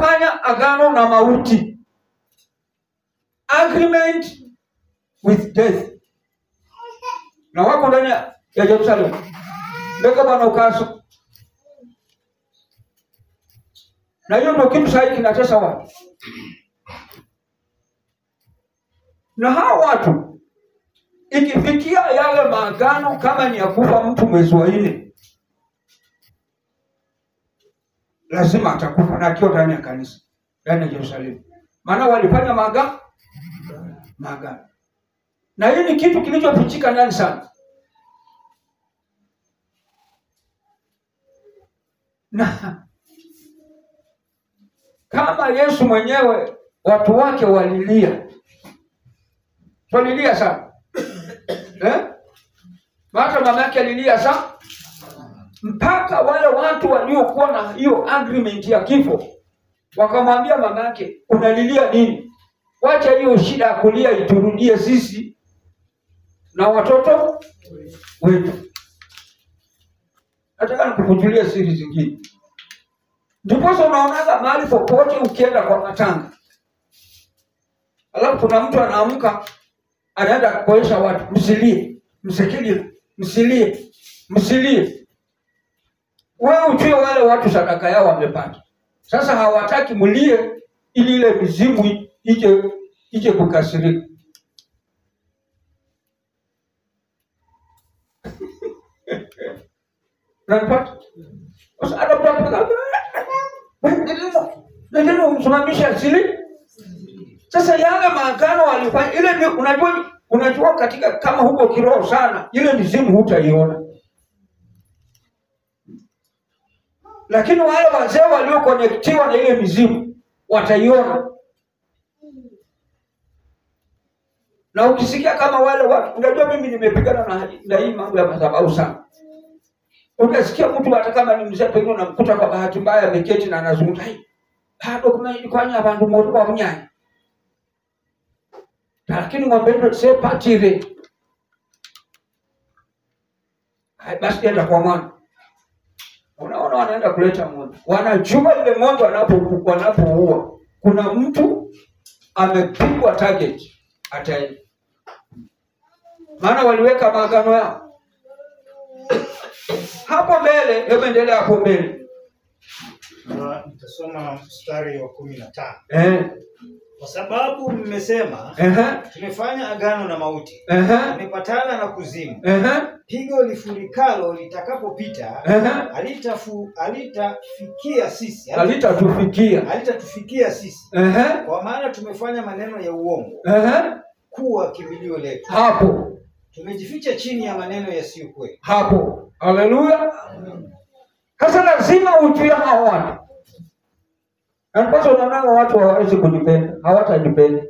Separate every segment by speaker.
Speaker 1: wamefanya agano na mauti, agreement with death, na wako ndani ya Yerusalemu. Ndeka Bwana ukaso. Na hiyo ndio kitu sahihi kinatesa watu. Na hao watu ikifikia yale maagano, kama ni ya kufa mtu mwezi wa 4, lazima atakufa na akiwa ndani ya kanisa, ndani ya Yerusalemu. Maana walifanya maagano. Na hii ni kitu kilichofichika ndani sana. Na kama Yesu mwenyewe watu wake walilia sana. Hata mama yake alilia sana. Mpaka wale watu waliokuwa na hiyo agreement ya kifo wakamwambia mama yake, unalilia nini? Wacha hiyo shida ya kulia iturudie sisi na watoto wetu. Nataka nikufungulie siri zingine. Ndipo unaonaga mahali popote ukienda kwa matanga, alafu kuna mtu anaamka anaenda kuoesha watu, msilie, msilie. Wewe ujue wale watu sadaka yao wamepata. Sasa hawataki mlie ili ile mizimu ije kukasirika. Unapata? Sasa anapata ndio msimamisha asili. Sasa yale maagano walifanya ile ni unajua katika kama huko kiroho sana, ile mizimu hutaiona. Lakini wale wazee waliokonektiwa na ile mizimu wataiona. Na ukisikia kama wale watu, unajua mimi nimepigana na hii mambo ya madhabahu sana. Unasikia mtu hata kama ni mzee pengine unamkuta kwa bahati mbaya ameketi na anazungumza, bado kuna kwani abantu moto kwa mnyanya. Lakini ng'ombe ndio sepatire. Basi enda kwa mwana. Unaona wanaenda kuleta ng'ombe. Wanajua ile ng'ombe wanapoua kuna mtu amepigwa target ataenda. Maana waliweka maagano yao. Hapo mbele, hebu endelea hapo mbele.
Speaker 2: Nitasoma mstari wa 15. Kwa sababu mmesema, tumefanya agano na mauti, tumepatana na kuzimu. Pigo lifurikalo litakapopita, halitatufikia sisi. Kwa maana tumefanya maneno ya uongo kuwa kimbilio letu.
Speaker 1: Hapo
Speaker 2: tumejificha chini ya maneno yasiyo kweli.
Speaker 1: Hapo. Haleluya. Sasa lazima ujue hao watu. Anapozo unaona watu hawawezi kujipenda, hawatajipenda.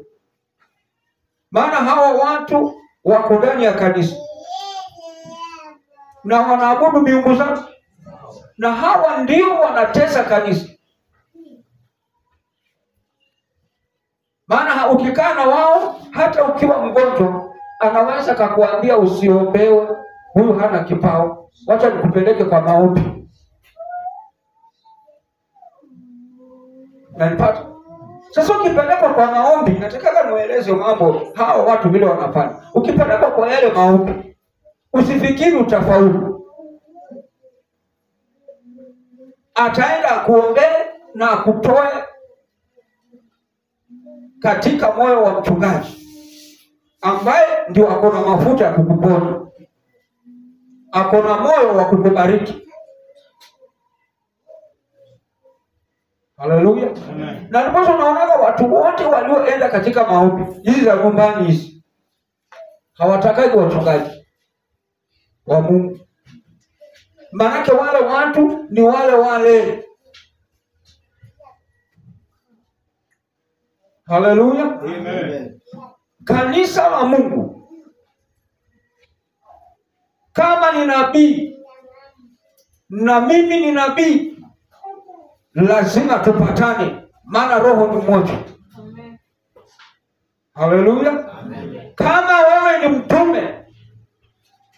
Speaker 1: Maana hawa watu wako ndani ya kanisa na wanaabudu miungu zao, na hawa ndio wanatesa kanisa. Maana ukikaa na wao, hata ukiwa mgonjwa, anaweza kukuambia usiombewe, huyu hana kipao, wacha nikupeleke kwa maombi. Nanipata? Sasa ukipelekwa kwa maombi, nataka niwaeleze mambo hao watu vile wanafanya. Ukipelekwa kwa yale maombi, usifikiri utafaulu. Ataenda kuombea na kutoa katika moyo wa mchungaji ambaye ndio akona mafuta ya kukuponya, akona moyo wa kukubariki. Haleluya. Na ndipo unaona watu wote walioenda katika maombi hizi za nyumbani hizi hawatakaji wachungaji wa Mungu. Maana wale watu ni wale. Haleluya.
Speaker 2: Amen.
Speaker 1: Kanisa la Mungu, kama ni nabii na mimi ni nabii, lazima tupatane, maana roho ni moja. Amen. Haleluya. Amen. Kama wewe ni mtume,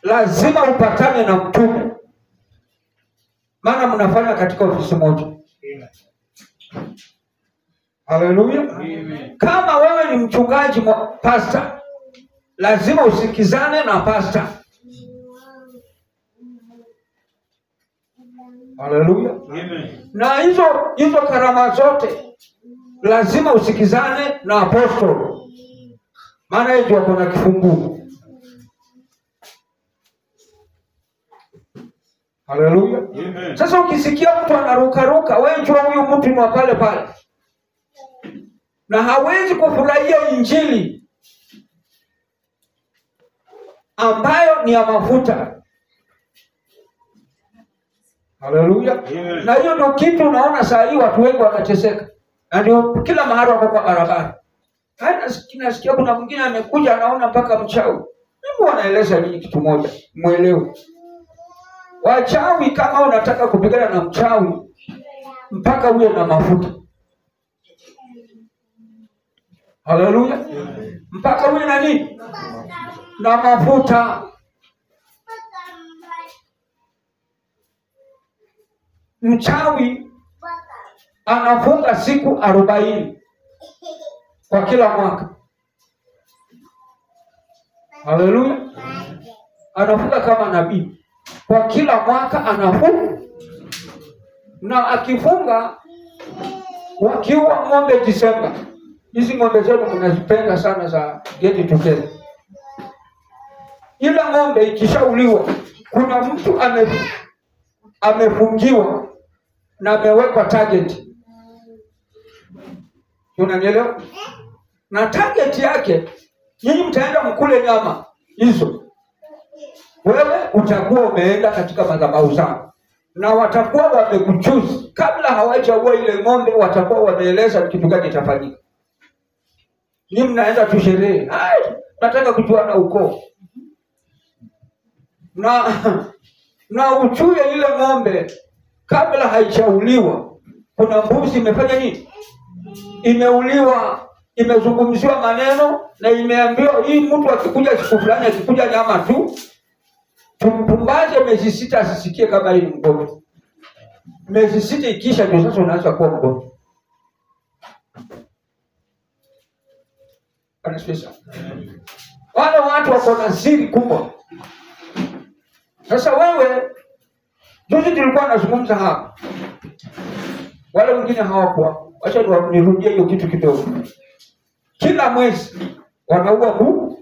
Speaker 1: lazima upatane na mtume, maana mnafanya katika ofisi moja. Amen. Haleluya. Kama wewe ni mchungaji pastor, lazima usikizane na pastor. Haleluya. Na hizo karama zote lazima usikizane na apostol. Maana yeye ndio kuna kifunguo. Haleluya. Sasa ukisikia mtu anaruka, wewe jua huyu mtu ni wa pale pale. Na hawezi kufurahia injili ambayo ni ya mafuta. Haleluya. Na hiyo ndio kitu unaona saa hii watu wengi wanateseka. Na ndio kila mahali wako kwa barabara. Hata nasikia kuna mwingine amekuja anaona mpaka mchawi. Mimi wanaeleza nini kitu moja, muelewe. Wachawi, kama unataka kupigana na mchawi mpaka uwe na mafuta. Haleluya. Mpaka uwe na nini? Na mafuta. Mchawi anafunga siku 40 kwa kila mwaka. Haleluya. Anafunga kama nabii. Kwa kila mwaka anafunga. Na akifunga, wakiwa ng'ombe Disemba. Hizi ng'ombe zetu mnazipenda sana za Get Together. Ila ng'ombe ikishauliwa, kuna mtu amefungiwa na amewekwa target. Unanielewa? Na target yake, nyinyi mtaenda mkule nyama hizo. Wewe utakuwa umeenda katika madhabahu zao. Na watakuwa wamekuchuzi. Kabla hawajaua ile ng'ombe, watakuwa wameeleza kitu gani kitafanyika. Nyinyi mnaenda tu sherehe. Nataka kujuana ukoo. Na uchue ile ng'ombe kabla haijauliwa. Kuna mbuzi imefanya nini? Imeuliwa, imezungumziwa maneno na imeambiwa hii mtu akikuja siku fulani akikuja nyama tu, tumpumbaze miezi 6 asisikie kama hii ni mgonjwa. Miezi 6 ikisha ndio sasa unaanza kuwa mgonjwa. Anasema wale watu wako na siri kubwa. Sasa wewe, juzi tulikuwa tunazungumza hapa. Wale wengine hawakuwa. Acha nirudie hiyo kitu kidogo. Kila mwezi wanaua mbuzi.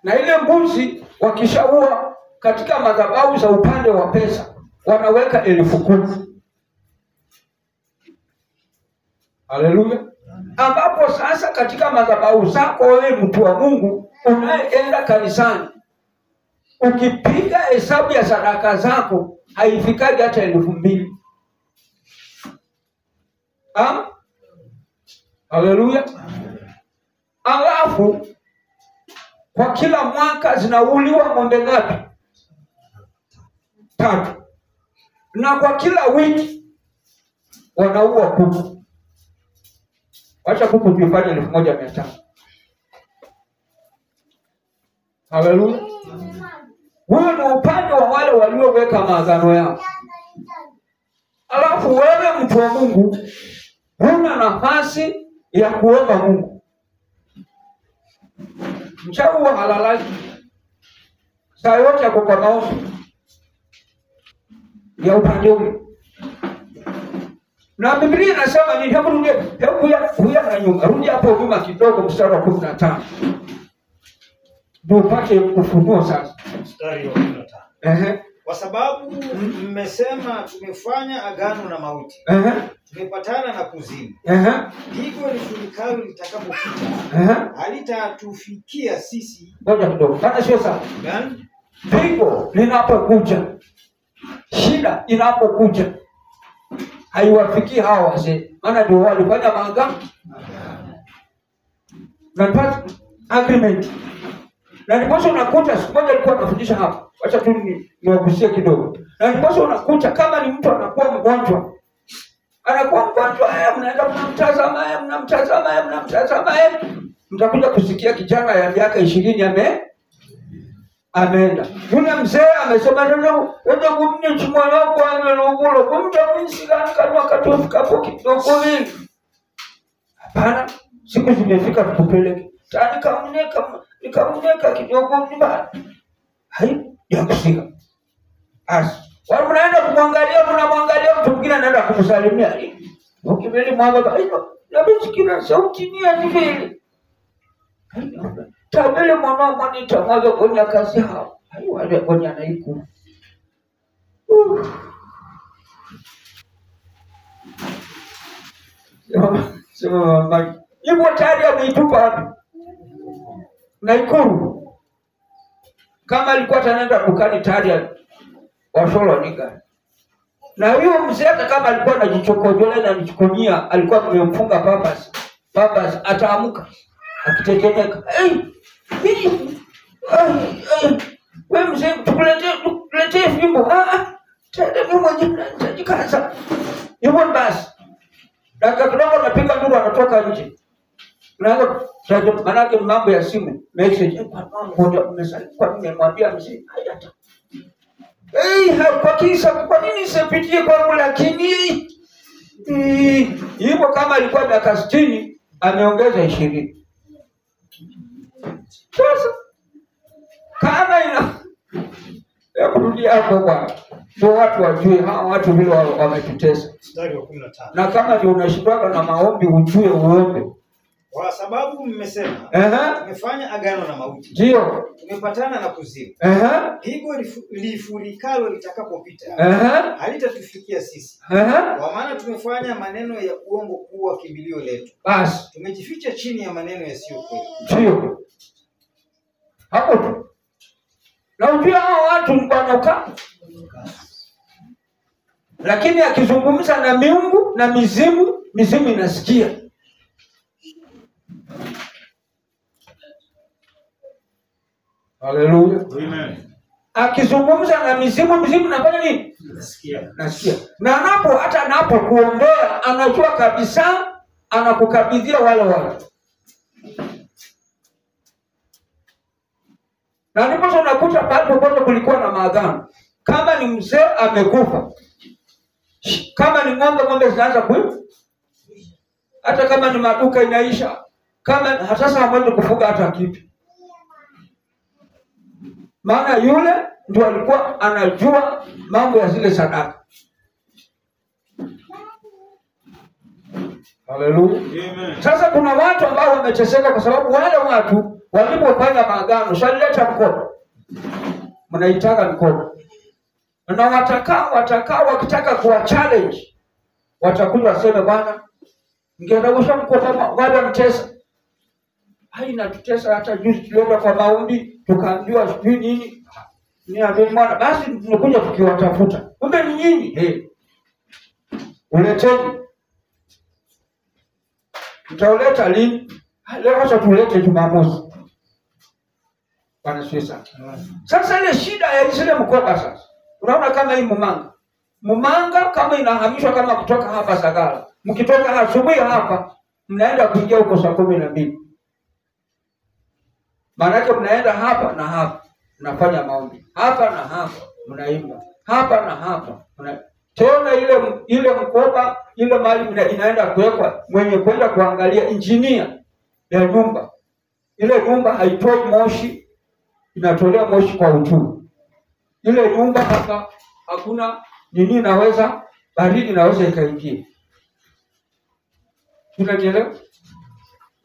Speaker 1: Na ile mbuzi wakishaua katika madhabahu za upande wa pesa, wanaweka 10,000. Haleluya. Ambapo sasa katika madhabahu zako wewe mtu wa Mungu unayeenda kanisani, ukipiga hesabu ya sadaka zako haifikaji hata 2,000. Haleluya. Alafu kwa kila mwaka zinauliwa ng'ombe ngapi? 3. Na kwa kila wiki wanaua kuku. Wacha kuku tuifanye 1,500. Haleluya. Huyo ni upande wa wale walioweka maagano yao. Alafu wewe mtu wa Mungu huna nafasi ya kuomba Mungu. Mchawi halalaki. Saa yote yako kwa maombi ya upande ule. Na Biblia inasema ni hebu na nyuma. Rudi hapo nyuma kidogo mstari wa 15. Ndio upate ufunuo sasa.
Speaker 2: Mstari wa 15. Kwa sababu mmesema tumefanya agano na mauti. Tumepatana na kuzimu. Pigo lifunikalo litakapopita halitatufikia sisi.
Speaker 1: Ngoja kidogo. Hata sio sawa. Pigo linapokuja, shida inapokuja, haiwafikii hao wazee. Maana ndio walifanya maagano. Na agreement. Na ndipo unakuta siku moja alikuwa anafundisha hapa. Acha tu niwagusie kidogo. Na ndipo unakuta kama ni mtu anakuwa mgonjwa. Mnaenda mnamtazama. Mtakuja kusikia kijana ya miaka 20 ameenda. Yule mzee amesema ndio kumni chumwa wako amelongulo. Kumta msinga kanwa katofuka poki. Ndio Hapana, siku zimefika tukupeleke. Nikamneka kidogo nyumbani. Hai, ya kusika. Wale mnaenda mnamwangalia mtu mwingine anaenda kumsalimia. Ukimweli mwanga hiyo, nabisikina sauti ni ya vile. Tabele mwanao mwanita mwaga kwenye kazi hao. Hayo wale kwenye anaiku. Sema mama. Ipo tayari ameitupa wapi? Naikuru. Kama alikuwa anaenda dukani tayari washolo nika. Na huyo mzee kama alikuwa anajichokojola na anichukumia, alikuwa amemfunga papas ataamuka akitetemeka. Wewe mzee tukuletee fimbo. Tende mimi mwenyewe nitajikaza. Hivyo basi. Dakika kidogo napiga nduru anatoka nje. Unaanza manake mambo ya simu, message ngoja umesali kwa nini nimwambia mzee hayata. Kwa nini sipitie kwa lakini hivyo kama alikuwa miaka 60 ameongeza 20. Sasa kama ina ya kurudia hapo bwana. Ndio watu wajue hawa watu vile wametutesa.
Speaker 2: Mstari wa 15.
Speaker 1: Na kama ndio unashindwa na maombi ujue uombe.
Speaker 2: Kwa sababu mmesema tumefanya agano na mauti.
Speaker 1: Ndio.
Speaker 2: Tumepatana na kuzimu. Pigo lifurikalo litakapopita. Halitatufikia sisi. Kwa maana tumefanya maneno ya uongo kuwa kimbilio letu.
Speaker 1: Basi
Speaker 2: tumejificha chini ya maneno yasiyo kweli.
Speaker 1: Ndio. Hapo tu. Na ujua hao watu ni wanaokaa. Lakini akizungumza na miungu na mizimu inasikia. Haleluya.
Speaker 2: Amen.
Speaker 1: Akizungumza na mizimu inafanya nini? Nasikia. Na hata anapokuombea anajua kabisa anakukabidhia wale watu. Na ndipo unakuta bado kulikuwa na maagano. Kama ni mzee amekufa. Kama ni ng'ombe zinaanza kufa. Hata kama ni maduka inaisha. Kama hata sasa hamwezi kufuga hata kitu. Maana yule ndio alikuwa anajua mambo ya zile sadaka. Haleluya. Amen. Sasa kuna watu ambao wameteseka kwa sababu wale watu walipofanya maagano, shalileta mkono. Mnaitaka mkono. Na watakao wakitaka kuwa challenge watakuja waseme bwana ningeenda mkono wale mtesa. Haina tutesa hata juzi tulienda kwa maombi tukaambiwa sijui nini. Ni ameni mwana basi tunakuja tukiwatafuta. Kumbe ni nyinyi. Uleteni. Tutauleta lini? Leo acha tulete Jumamosi. Bwana Yesu. Sasa ile shida ya zile mkoba sasa. Unaona kama hii Mumanga kama inahamishwa kama kutoka hapa Sagala. Mkitoka asubuhi hapa mnaenda kuingia huko saa 12. Maana yake mnaenda hapa na hapa, mnafanya maombi. Hapa na hapa mnaimba. Hapa na hapa. Tena ile mkoba, ile mali inaenda kuwekwa mwenye kwenda kuangalia injinia ya nyumba. Ile nyumba haitoi moshi, inatolea moshi kwa uchuru. Ile nyumba hapa hakuna nini inaweza baridi inaweza ikaingia. Unanielewa?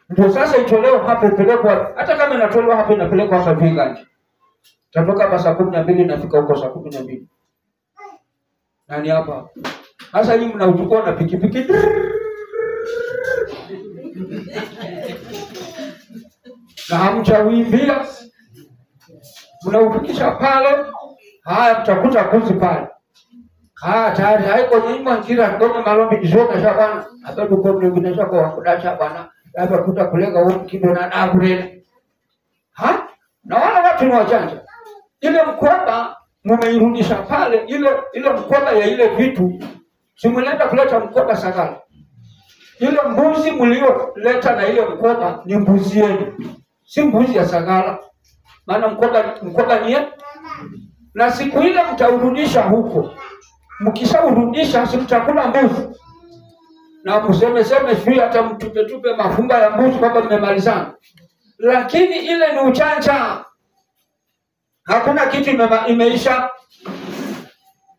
Speaker 1: Ndio sasa itolewe hapa ipelekwa, hata kama inatolewa hapa inapelekwa hapa Viganja. Tatoka hapa saa 12 nafika huko saa 12. Nani hapa? Sasa nyinyi mnauchukua na pikipiki. Na hamchawimbia. Mnaufikisha pale. Haya mtakuta kuzi pale. Tayari haiko nyuma njira kwenye malombi kizoka shabana. Hata duko mwingine shako wakudacha bana. Hapa kuta kulega huko kido na abrele. Na wala watu ni wajanja. Ile mkoba mumeirudisha pale, ile mkoba ya ile vitu simuleta kuleta mkoba Sagala. Ile mbuzi mlioleta na ile mkoba ni mbuzi yenu. Si mbuzi ya Sagala. Maana mkoba ni yetu. Na siku ile mtaurudisha huko. Mkishaurudisha si mtakula mbuzi. na kuseme sijui hata mtupe mafumba ya mbuzi kwamba mmemalizana. Lakini ile ni uchanja. Hakuna kitu imeisha.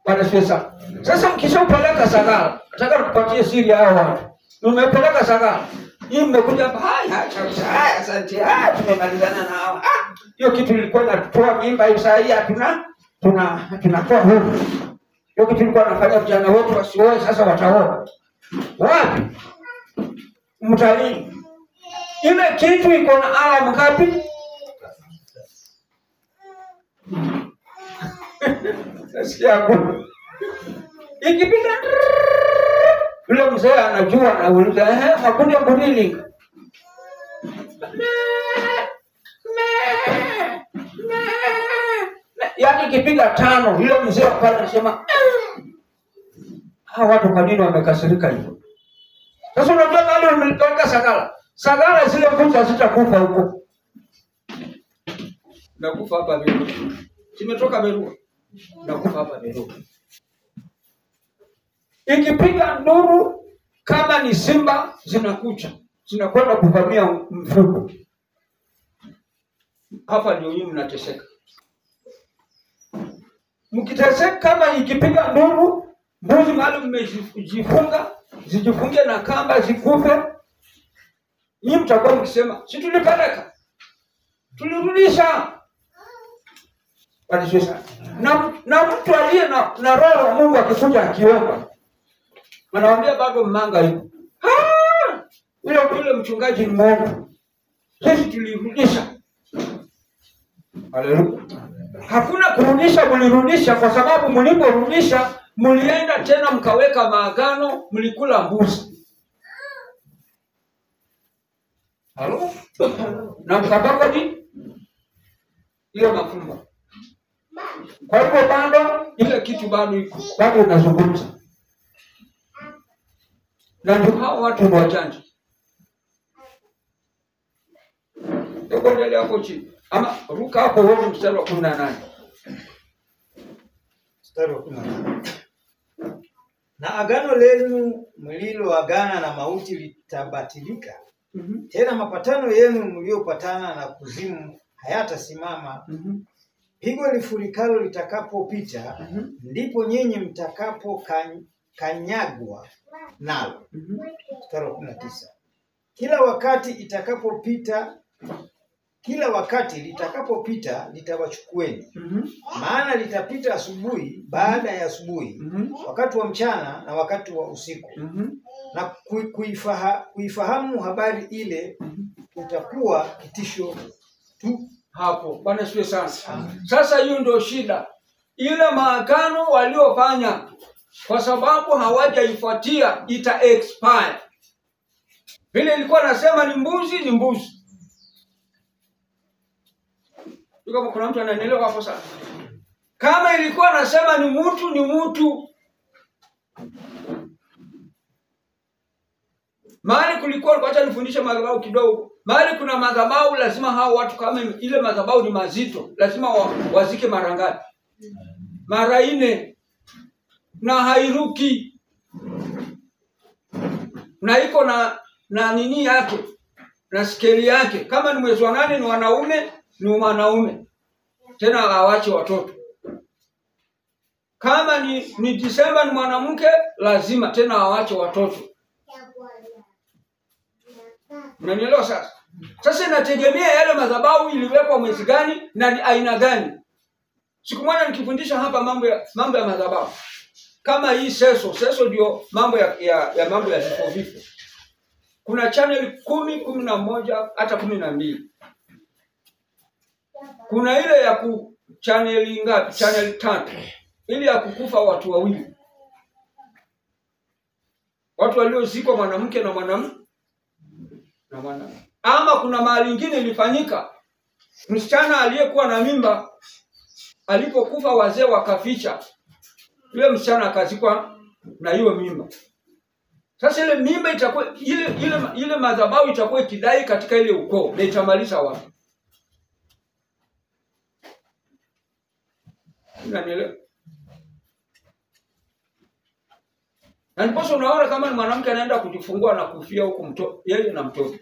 Speaker 1: Bwana sasa. Sasa mkishapeleka Sagara, nataka kupatie siri hao watu. Umepeleka Sagara. Hii mmekuja hapa, haya asante. Tumemalizana na hao. Hiyo kitu ilikuwa inatoa mimba hiyo, saa hii tunatoa huru. Hiyo kitu ilikuwa nafanya vijana wetu wasioe, sasa wataoa. Wapi? Mtalii. Ile kitu iko na alama ngapi? Nasikia hapo. Ikipita yule mzee anajua, anauliza makundi mbili. Yaani kipiga 5 yule mzee pale anasema hawa watu kwa nini wamekasirika hivyo? Sasa unajua bado umelitoka Sagara. Sagara zile mbuzi zitakufa huko. Nakufa hapa Berua. Zimetoka Berua. Nakufa hapa Berua. Ikipiga nduru kama ni simba zinakucha. Zinakwenda kuvamia mfugo. Hapa ndio nyinyi mnateseka. Mkiteseka kama ikipiga nduru, mbuzi mahali mmejifunga, zijifunge na kamba zikufe. Nyinyi mtakuwa mkisema, si tulipeleka. Tulirudisha. Wanishusha. Na mtu aliye na roho wa Mungu akikuja akiomba, anawaambia bado mmanga yuko. Yule mchungaji ni Mungu. Sisi tulirudisha. Haleluya. Hakuna kurudisha, mlirudisha kwa sababu mliporudisha mlienda tena mkaweka maagano, mlikula mbuzi. Halo? Na mkapaka ni ile mafumbo. Kwa hivyo bado ile kitu bado iko, bado inazungumza. Na ndio hao watu ni wajanja. Hebu endelea hapo chini. Ama ruka hapo wote mstari wa 18.
Speaker 2: Mstari wa 18. Na agano lenu mliloagana na mauti litabatilika. Tena mapatano yenu mliopatana na kuzimu hayatasimama. Pigo lifurikalo litakapopita, ndipo nyinyi mtakapo kanyagwa nalo. Mstari wa 19. Kila wakati litakapopita litawachukueni. Maana litapita asubuhi baada ya asubuhi, wakati wa mchana na wakati wa usiku. Na kuifahamu habari ile utakuwa kitisho tu.
Speaker 1: Hapo Bwana asifiwe sana. Sasa hiyo ndio shida. Ile maagano waliofanya kwa sababu hawajaifuatia ita expire. Vile ilikuwa nasema ni mbuzi ni mbuzi. Kama kuna mtu ananielewa hapo sasa. Kama ilikuwa nasema ni mtu ni mtu. Mahali kulikuwa, acha nifundishe madhabahu kidogo. Mahali kuna madhabahu lazima hao watu, kama ile madhabahu ni mazito, lazima wazike mara ngapi? Mara 4. Na hairuki. Na iko na nini yake? Na skeli yake. Kama ni mwezi wa 8 ni wanaume, ni wanaume. Tena hawache watoto. Kama ni Disemba ni mwanamke, lazima tena hawache watoto. Unanielewa sasa? Sasa inategemea yale madhabahu iliwekwa mwezi gani na ni aina gani. Siku moja nikifundisha hapa mambo ya madhabahu. Kama hii seso ndio mambo ya mambo ya vifo. Kuna channel 10, 11 hata 12. Kuna ile ya channel ngapi? Channel 3. Ile ya kukufa watu wawili. Watu waliozikwa mwanamke na mwanamume. Ama kuna mahali nyingine ilifanyika msichana aliyekuwa na mimba alipokufa wazee wakaficha, yule msichana akazikwa na hiyo mimba. Sasa ile mimba itakuwa ile madhabahu itakuwa ikidai katika ile ukoo na itamaliza watu. Unanielewa? Na ndipo unaona kama ni mwanamke anaenda kujifungua na kufia huko mtoto, yeye na mtoto.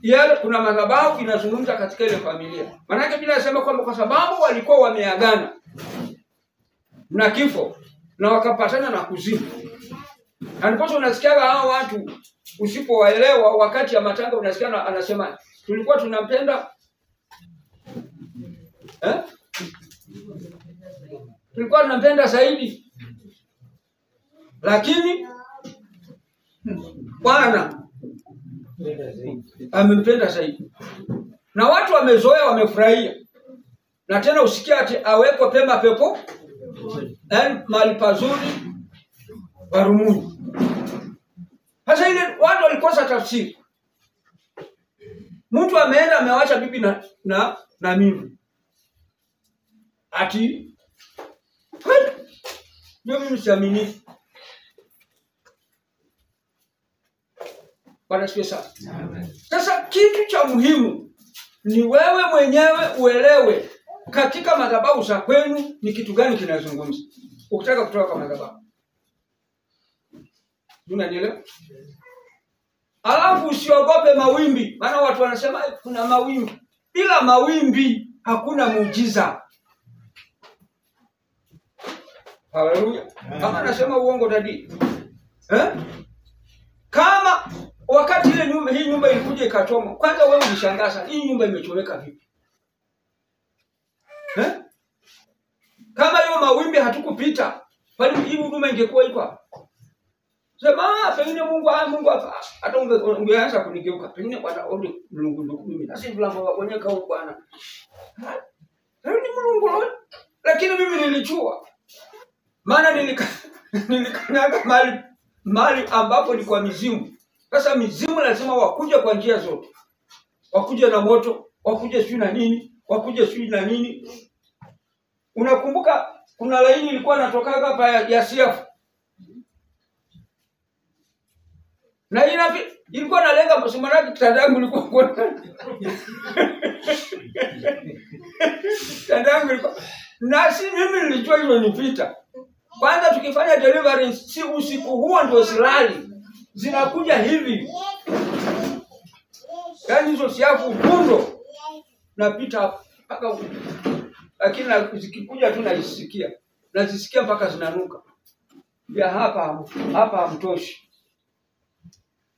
Speaker 1: Yale kuna madhabahu inazungumza katika ile familia. Maana yake bila sema kwamba kwa sababu walikuwa wameagana na kifo na wakapatana na kuzimu. Na ndipo unasikia hao watu usipowaelewa wakati ya matanga unasikia anasema tulikuwa tunampenda tulikuwa tunampenda zaidi. Lakini Bwana amempenda zaidi. Na watu wamezoea, wamefurahia. Na tena usikia ati awekwe pema pepo mahali pazuri warumuni. Sasa ile watu walikosa tafsiri. Mtu ameenda amewacha bibi na mimi. Ati ndio mimi siamini. Bwana asifiwe sana. Sasa kitu cha muhimu ni wewe mwenyewe uelewe katika madhabahu za kwenu ni kitu gani kinazungumza. Ukitaka kutoka kwa madhabahu. Unanielewa? Alafu usiogope mawimbi. Maana watu wanasema kuna mawimbi. Bila mawimbi hakuna muujiza. Haleluya. Kama anasema uongo dadi. Kama wakati ile hii nyumba ilikuja ikachoma, kwanza wewe ulishangaza, hii nyumba imechomeka vipi? Kama hiyo mawimbi hatukupita, bali hii huduma ingekuwa iko hapa. Sema pengine Mungu hapa hata ungeanza kunigeuka. Pengine Bwana ombe Mungu mimi. Sasa hivi mlango wabonyeka huko Bwana. Ni Mungu. Lakini mimi nilijua. Maana nilikanyaga mali ambapo ni kwa mizimu. Sasa mizimu lazima wakuje kwa njia zote. Wakuje na moto, wakuje sio na nini, wakuje sio na nini. Unakumbuka kuna laini ilikuwa natokaga hapa ya siafu. Na ilikuwa nalenga msumari kitandangu ilikuwa kwa. Kitandangu ilikuwa. Na si mimi nilijua hilo ni vita. Kwanza tukifanya deliverance si usiku huo ndio silali. Zinakuja hivi. Yaani hizo siafu ugundo napita mpaka huko. Lakini zikikuja tu nazisikia. Nazisikia mpaka zinanuka. Ya hapa hamtoshi.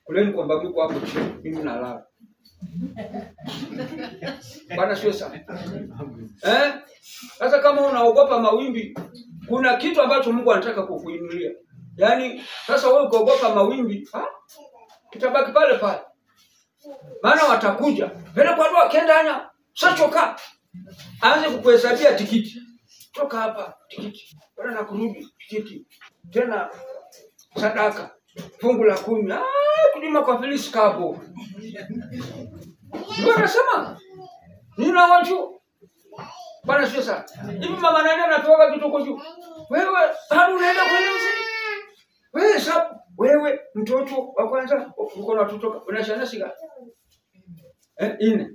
Speaker 1: Kuleni kwa babu hapo chini mimi nalala. Bwana sio sana. Sasa kama unaogopa mawimbi, kuna kitu ambacho Mungu anataka kukuinulia. Yaani sasa wewe ukogopa mawimbi, kitabaki pale pale. Maana watakuja. Pele kwa ndoa kendanya, sachoka. Aanze kukuhesabia tikiti. Toka hapa tikiti. Bwana nakurudi tikiti. Tena sadaka. Fungu la 10. Kulima kwa Felix Kabo. Ndio anasema. Nina watu. Bwana sio sana. Hivi mama nani anatoka kitu kwa juu? Wewe hadi unaenda kwenye mzee. Wewe sababu wewe mtoto wa kwanza uko na watoto unashana siga. Ine.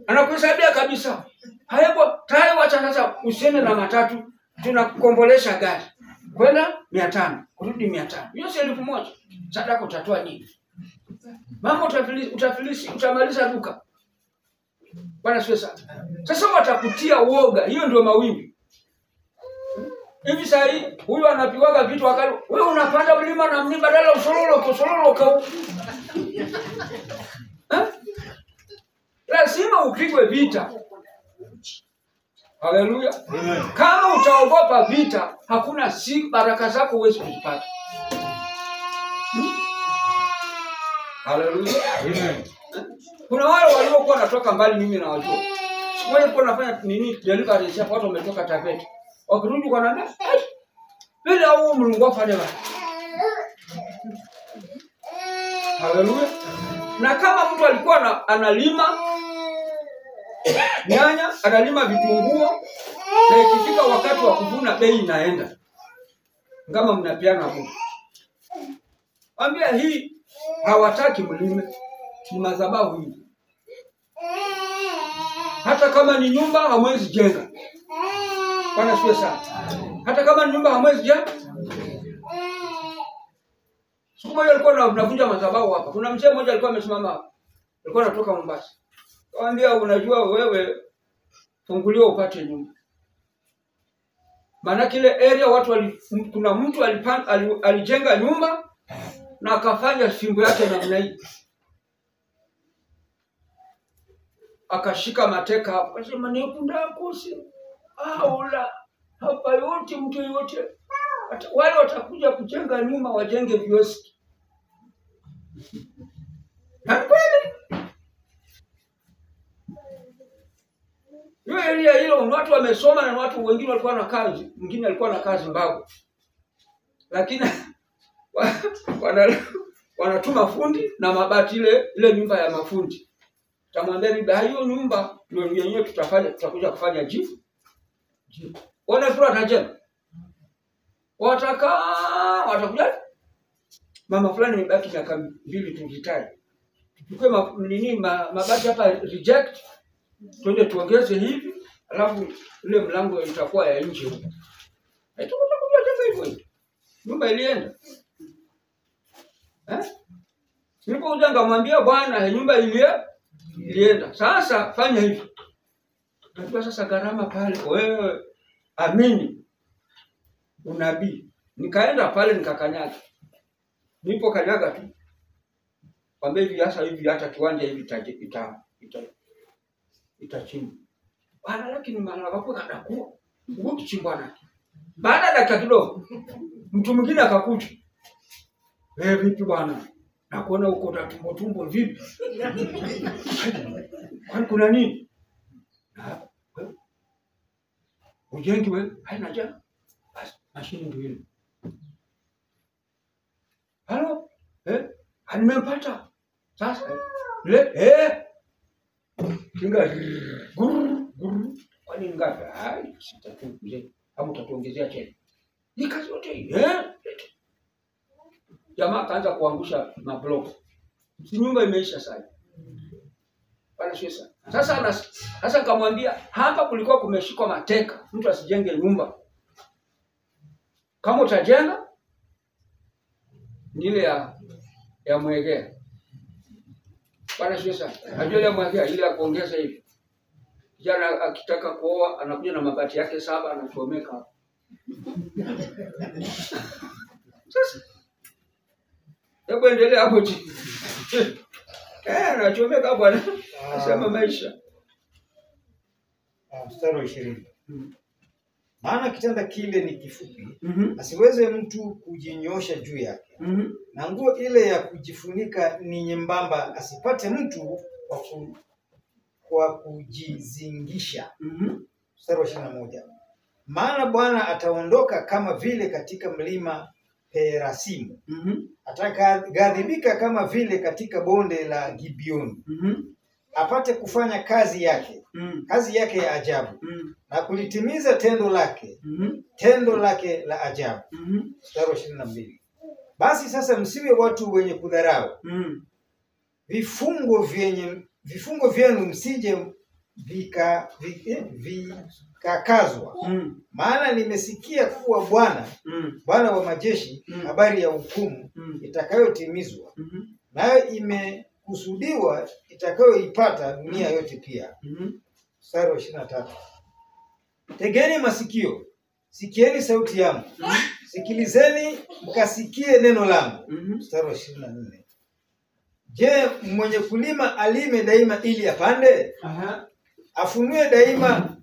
Speaker 1: Anakuhesabia kabisa. Hayapo tayari wacha sasa useme na matatu tunakukombolesha gari. Kwenda 500, kurudi 500. Hiyo si 1000. Sadaka utatoa nini? Mama utafilisi utamaliza duka. Bwana sio sana. Sasa watakutia uoga. Hiyo ndio mawimbi. Hivi sasa huyu anapiwaga vitu wakati wewe unapanda mlima na mni badala usololo kwa. Lazima upigwe vita. Haleluya. Kama utaogopa vita, hakuna si baraka zako huwezi kuzipata. Haleluya. Amen. Kuna wale waliokuwa natoka mbali mimi na wajua. Siku moja nilikuwa nafanya nini? Delivery ya watu wametoka Taveta. Wakirudi kwa nani? Bila huo Mungu afanye basi. Haleluya. Na kama mtu alikuwa analima nyanya, analima vitunguu na ikifika wakati wa kuvuna bei inaenda. Kama mnapiana hapo. Ambia hii hawataki mlime. Ni madhabahu hii. Hata kama ni nyumba hamwezi jenga. Bwana siwe sana. Hata kama ni nyumba hamwezi jenga. Siku moja alikuwa anavunja madhabahu hapa. Kuna mzee mmoja alikuwa amesimama hapa. Alikuwa anatoka Mombasa. Kaambia, unajua wewe funguliwa upate nyumba. Maana kile area watu kuna mtu alijenga nyumba na akafanya fimbo yake namna hii. Akashika mateka hapo. Akasema nikunda kusi. Aula hapa yote mtu yote. Wale watakuja kujenga nyumba wajenge vioski. Na kweli. Hiyo area hilo watu wamesoma na watu wengine walikuwa na kazi, mwingine alikuwa na kazi mbago. Lakini wanatuma fundi na mabati ile nyumba ya mafundi. Tamwambia bibi hiyo nyumba ndio yenyewe tutakuja kufanya jifu. Ona tu atajenga. Watakuja mama fulani nimebaki miaka 2 tujitaje. Tuchukue mabati hapa reject. Twende tuongeze hivi, alafu ile mlango itakuwa ya nje huko. Tutakuja jenga hivyo. Nyumba ilienda. Nilipokuja ngamwambia bwana nyumba ilienda. Sasa fanya hivi. Najua sasa gharama pale wewe amini. Unabii. Nikaenda pale nikakanyaga. Nipo kanyaga tu. Kwambia hivi hata kiwanja hivi itachimba. Bwana lakini mara wapo kadakuwa. Ngumu chimbana. Baada ya dakika kidogo mtu mwingine akakuja. Vipi bwana? Na kuona uko na tumbo vipi? Kwani kuna nini? Ujengi wewe haina haja. Basi mashine ndio ile. Halo? Nimempata. Sasa kinga guru kwani ngapi? Sitatu mzee. Kama utatuongezea tena. Ni kazi yote hii. Jamaa kaanza kuangusha mablock. Si nyumba imeisha sasa. Bana sasa. Sasa nikamwambia hapa kulikuwa kumeshikwa mateka. Mtu asijenge nyumba. Kama utajenga ile ya mwegea. Bana sasa. Ajua ya mwegea ile ya kuongeza hivi. Kijana akitaka kuoa anakuja na mabati yake 7 anachomeka. Sasa hebu endelea hapo chini. Anachomeka bwana. Sema maisha.
Speaker 2: Mstari wa 20. Maana kitanda kile ni kifupi, asiweze mtu kujinyosha juu yake. Na nguo ile ya kujifunika ni nyembamba, asipate mtu kwa kujizingisha. Mstari wa 21. Maana Bwana ataondoka kama vile katika mlima Perasimu. Ataghadhibika kama vile katika bonde la Gibeoni. Apate kufanya kazi yake. Kazi yake ya ajabu. Na kulitimiza tendo lake. Tendo lake la ajabu. Mstari wa 22. Basi sasa msiwe watu wenye kudharau. Vifungo vyenu msije vikakazwa. Maana nimesikia kuwa Bwana wa majeshi habari ya hukumu itakayotimizwa. Nayo imekusudiwa itakayoipata dunia yote pia. Mstari wa 23. Tegeni masikio, sikieni sauti yangu. Sikilizeni mkasikie neno langu. Mstari wa 24. Je, mwenye kulima alime daima ili apande? Afunue daima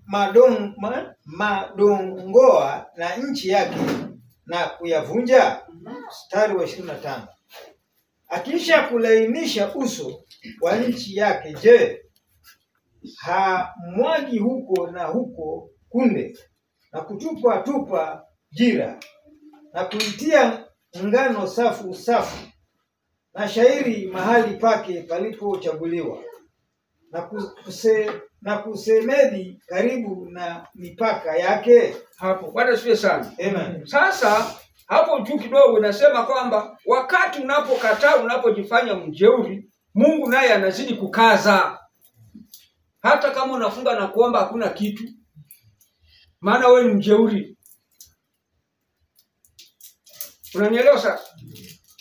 Speaker 2: madongoa na nchi yake na kuyavunja? Mstari wa 25. Akisha kulainisha uso wa nchi yake, je, hamwagi huko na huko kunde na kutupa jira na kuitia ngano safu na shairi mahali pake palipochaguliwa na kusemedi karibu na mipaka yake?
Speaker 1: Hapo Bwana sifiwe sana.
Speaker 2: Amen.
Speaker 1: Sasa hapo juu kidogo inasema kwamba wakati unapokataa, unapojifanya mjeuri, Mungu naye anazidi kukaza. Hata kama unafunga na kuomba hakuna kitu, maana wewe ni mjeuri. Unanielewa sasa?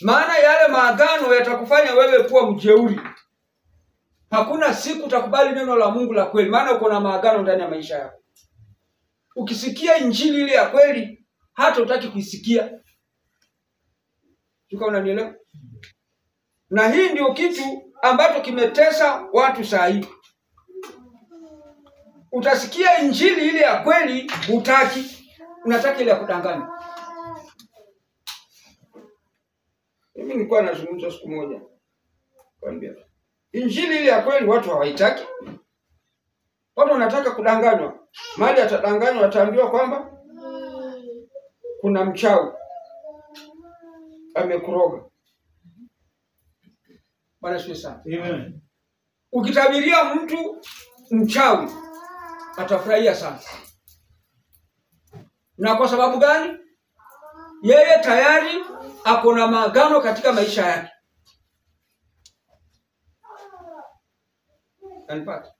Speaker 1: Maana yale maagano yatakufanya wewe kuwa mjeuri. Hakuna siku utakubali neno la Mungu la kweli, maana uko na maagano ndani ya maisha yako. Ukisikia injili ile ya kweli, hata utaki kuisikia. Tuko unanielewa? Na hii ndio kitu ambacho kimetesa watu saa hii. Utasikia injili ile ya kweli, hutaki, unataka ile ya kudanganya. Mimi nilikuwa nazungumza siku moja. Kwambia, injili ile ya kweli watu hawaitaki. Watu wanataka kudanganywa. Mahali atadanganywa ataambiwa kwamba kuna mchawi amekuroga. Bwana sifiwe sana.
Speaker 2: Amen.
Speaker 1: Ukitabiria mtu mchawi atafurahia sana. Na kwa sababu gani? Yeye tayari ako na maagano katika maisha yake. Anipata?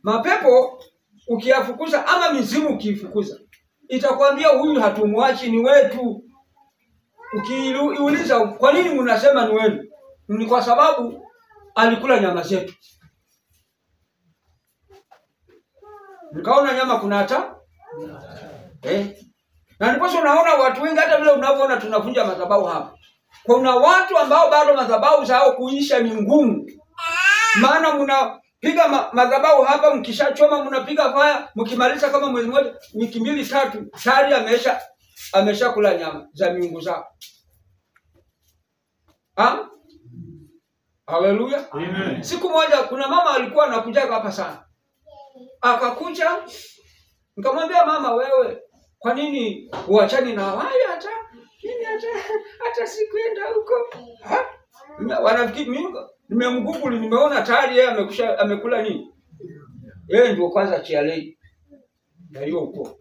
Speaker 1: Mapepo ukiyafukuza ama mizimu ukiifukuza, itakwambia huyu hatumwachi, ni wetu. Ukiuliza kwa nini mnasema ni wenu? Ni kwa sababu alikula nyama zetu. Nikaona nyama kuna hata na ndipo unaona watu wengi, hata vile unavyoona tunavunja madhabahu hapa. Kuna watu ambao bado madhabahu zao kuisha ni ngumu. Maana mnapiga madhabahu hapa, mkishachoma mnapiga faya, mkimaliza kama mwezi mmoja, wiki 2-3 tayari ameshakula nyama za miungu zao. Haleluya.
Speaker 2: Amen.
Speaker 1: Siku moja kuna mama alikuwa anakuja hapa sana. Akakuja, nikamwambia mama, wewe kwa nini uachani na wao hata sikuenda huko? Wanafikiri mimi nimemguguli, nimeona tayari yeye amekula nini? Yeye ndio kwanza chialei. Na hiyo huko.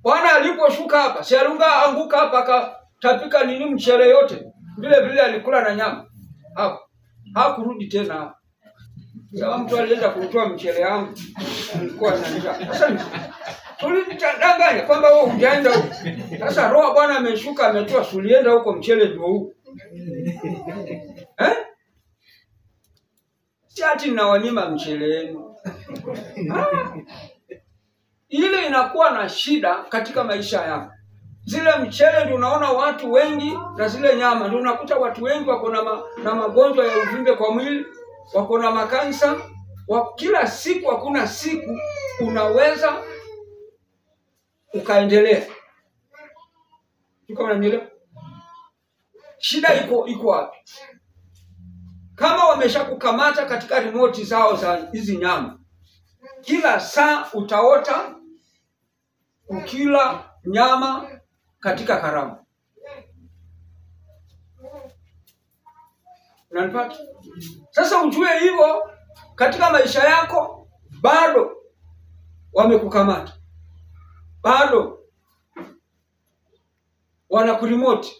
Speaker 1: Bwana aliposhuka hapa, si alunga anguka hapa akatapika nini mchele yote. Vile alikula na nyama. Hakurudi tena hapa. Kama mtu alienda kutoa mchele wangu, nilikuwa na njaa. Sasa tulitadanganya kwamba wewe hujaenda huko. Sasa roho Bwana ameshuka, ametoa sulienda huko, mchele ndio huu. Si ati ninawanyima mchele wenu. Ile inakuwa na shida katika maisha yako. Zile mchele ndio unaona watu wengi, na zile nyama ndio unakuta watu wengi wako na magonjwa ya uvimbe kwa mwili, wako na makansa. Kila siku, hakuna siku unaweza ukaendelea. Tuko unanielewa? Shida iko wapi? Kama wameshakukamata katika remote zao za hizi nyama, kila saa utaota ukila nyama katika karamu. Unanipata? Sasa ujue hivyo katika maisha yako bado wamekukamata. Bado wanakuremote.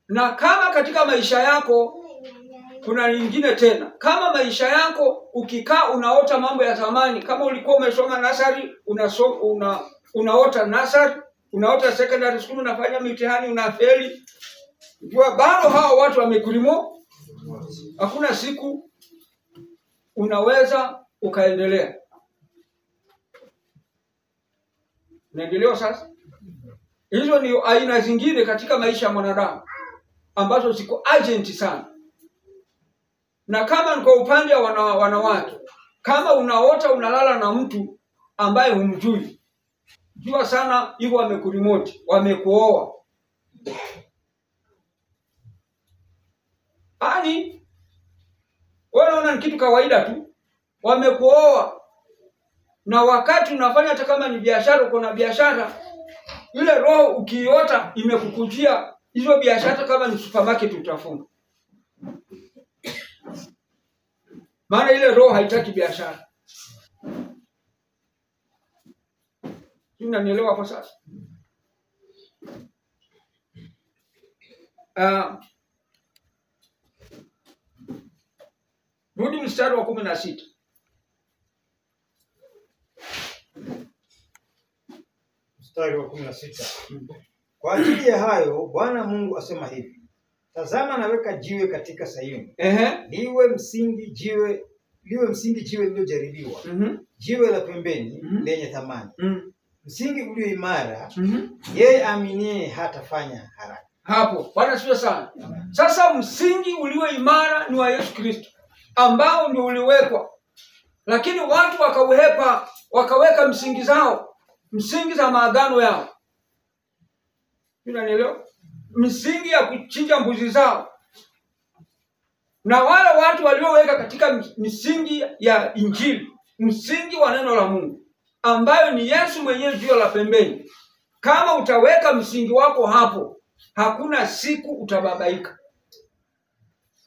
Speaker 1: Na kama katika maisha yako kuna nyingine tena, kama maisha yako ukikaa unaota mambo ya zamani, kama ulikuwa umesoma nasari, unaota nasari, unaota secondary school, unafanya mitihani unafeli, jua bado hao watu wamekulimo. Hakuna siku unaweza ukaendelea. Unaendelea sasa? Hizo ni aina zingine katika maisha ya mwanadamu ambazo ziko urgent sana. Na kama ni kwa upande wa wanawake, kama unaota unalala na mtu ambaye humjui, jua sana hivyo wamekuremote, wamekuoa. Wewe unaona ni kitu kawaida tu. Wamekuoa. Na wakati unafanya hata kama ni biashara, uko na biashara, ile roho ukiota imekukujia hizo biashara, kama ni supermarket utafunga. Maana ile roho haitaki biashara. Unanielewa hapo sasa? Rudi mstari wa 16.
Speaker 2: Mstari wa 16. Kwa ajili ya hayo Bwana Mungu asema hivi: tazama naweka jiwe katika Sayuni. Liwe msingi jiwe lililojaribiwa. Jiwe la pembeni lenye thamani. Msingi ulio imara, yeye aaminie hatafanya haraka.
Speaker 1: Hapo Bwana sio sana. Sasa msingi ulio imara ni wa Yesu Kristo, ambao ndio uliwekwa. Lakini watu wakauhepa, wakaweka msingi zao, msingi za maagano yao. Unanielewa? Msingi ya kuchinja mbuzi zao. Na wale watu walioweka katika misingi ya Injili, msingi wa neno la Mungu, ambayo ni Yesu mwenyewe jiwe la pembeni. Kama utaweka msingi wako hapo, hakuna siku utababaika.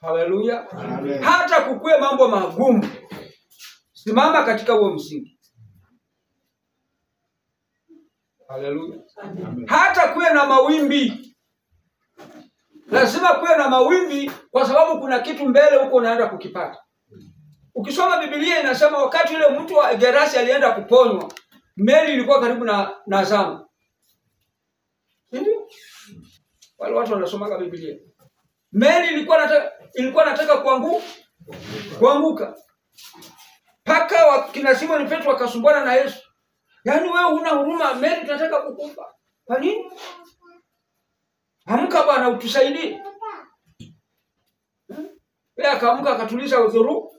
Speaker 1: Haleluya. Hata kukue mambo magumu, simama katika huo msingi. Haleluya. Hata kuwe na mawimbi, lazima kuwe na mawimbi, kwa sababu kuna kitu mbele huko unaenda kukipata. Ukisoma Biblia inasema wakati yule mtu wa Gerasi alienda kuponywa, meli ilikuwa karibu na zama. Ndio? Wale watu wanasoma Biblia. Meli ilikuwa nataka kuanguka. Paka kina Simon Petro wakasumbana na Yesu. Yaani wewe huna huruma, meli tunataka kukufa. Kwa nini? Amka bwana utusaidie. Yeye akaamka akatuliza udhuru.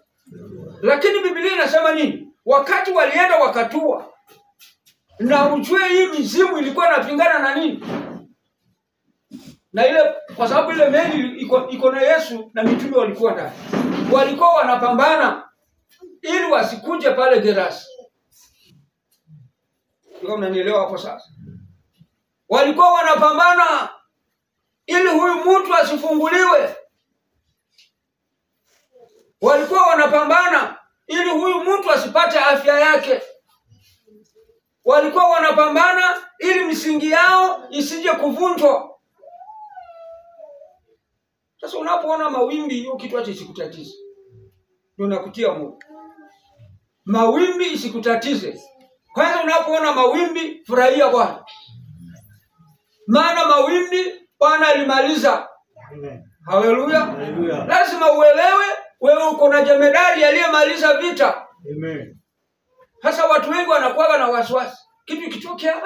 Speaker 1: Lakini Biblia inasema nini? Wakati walienda wakatua. Na ujue hii mizimu ilikuwa inapingana na nini? Na ile, kwa sababu ile meli iko na Yesu na mitume walikuwa ndani. Walikuwa wanapambana ili wasikuje pale Gerasi. Kama mnanielewa hapo sasa. Walikuwa wanapambana ili huyu mtu asifunguliwe. Walikuwa wanapambana ili huyu mtu asipate afya yake. Walikuwa wanapambana ili misingi yao isije kuvunjwa. Sasa unapoona mawimbi, hiyo kitu acha isikutatize. Ndio nakutia moyo. Mawimbi isikutatize. Kwanza unapoona mawimbi, furahia Bwana. Maana mawimbi Bwana alimaliza. Haleluya. Lazima uelewe wewe uko na jemedari aliyemaliza vita.
Speaker 2: Amen.
Speaker 1: Sasa watu wengi wanakuwa na wasiwasi. Kitu kitokea,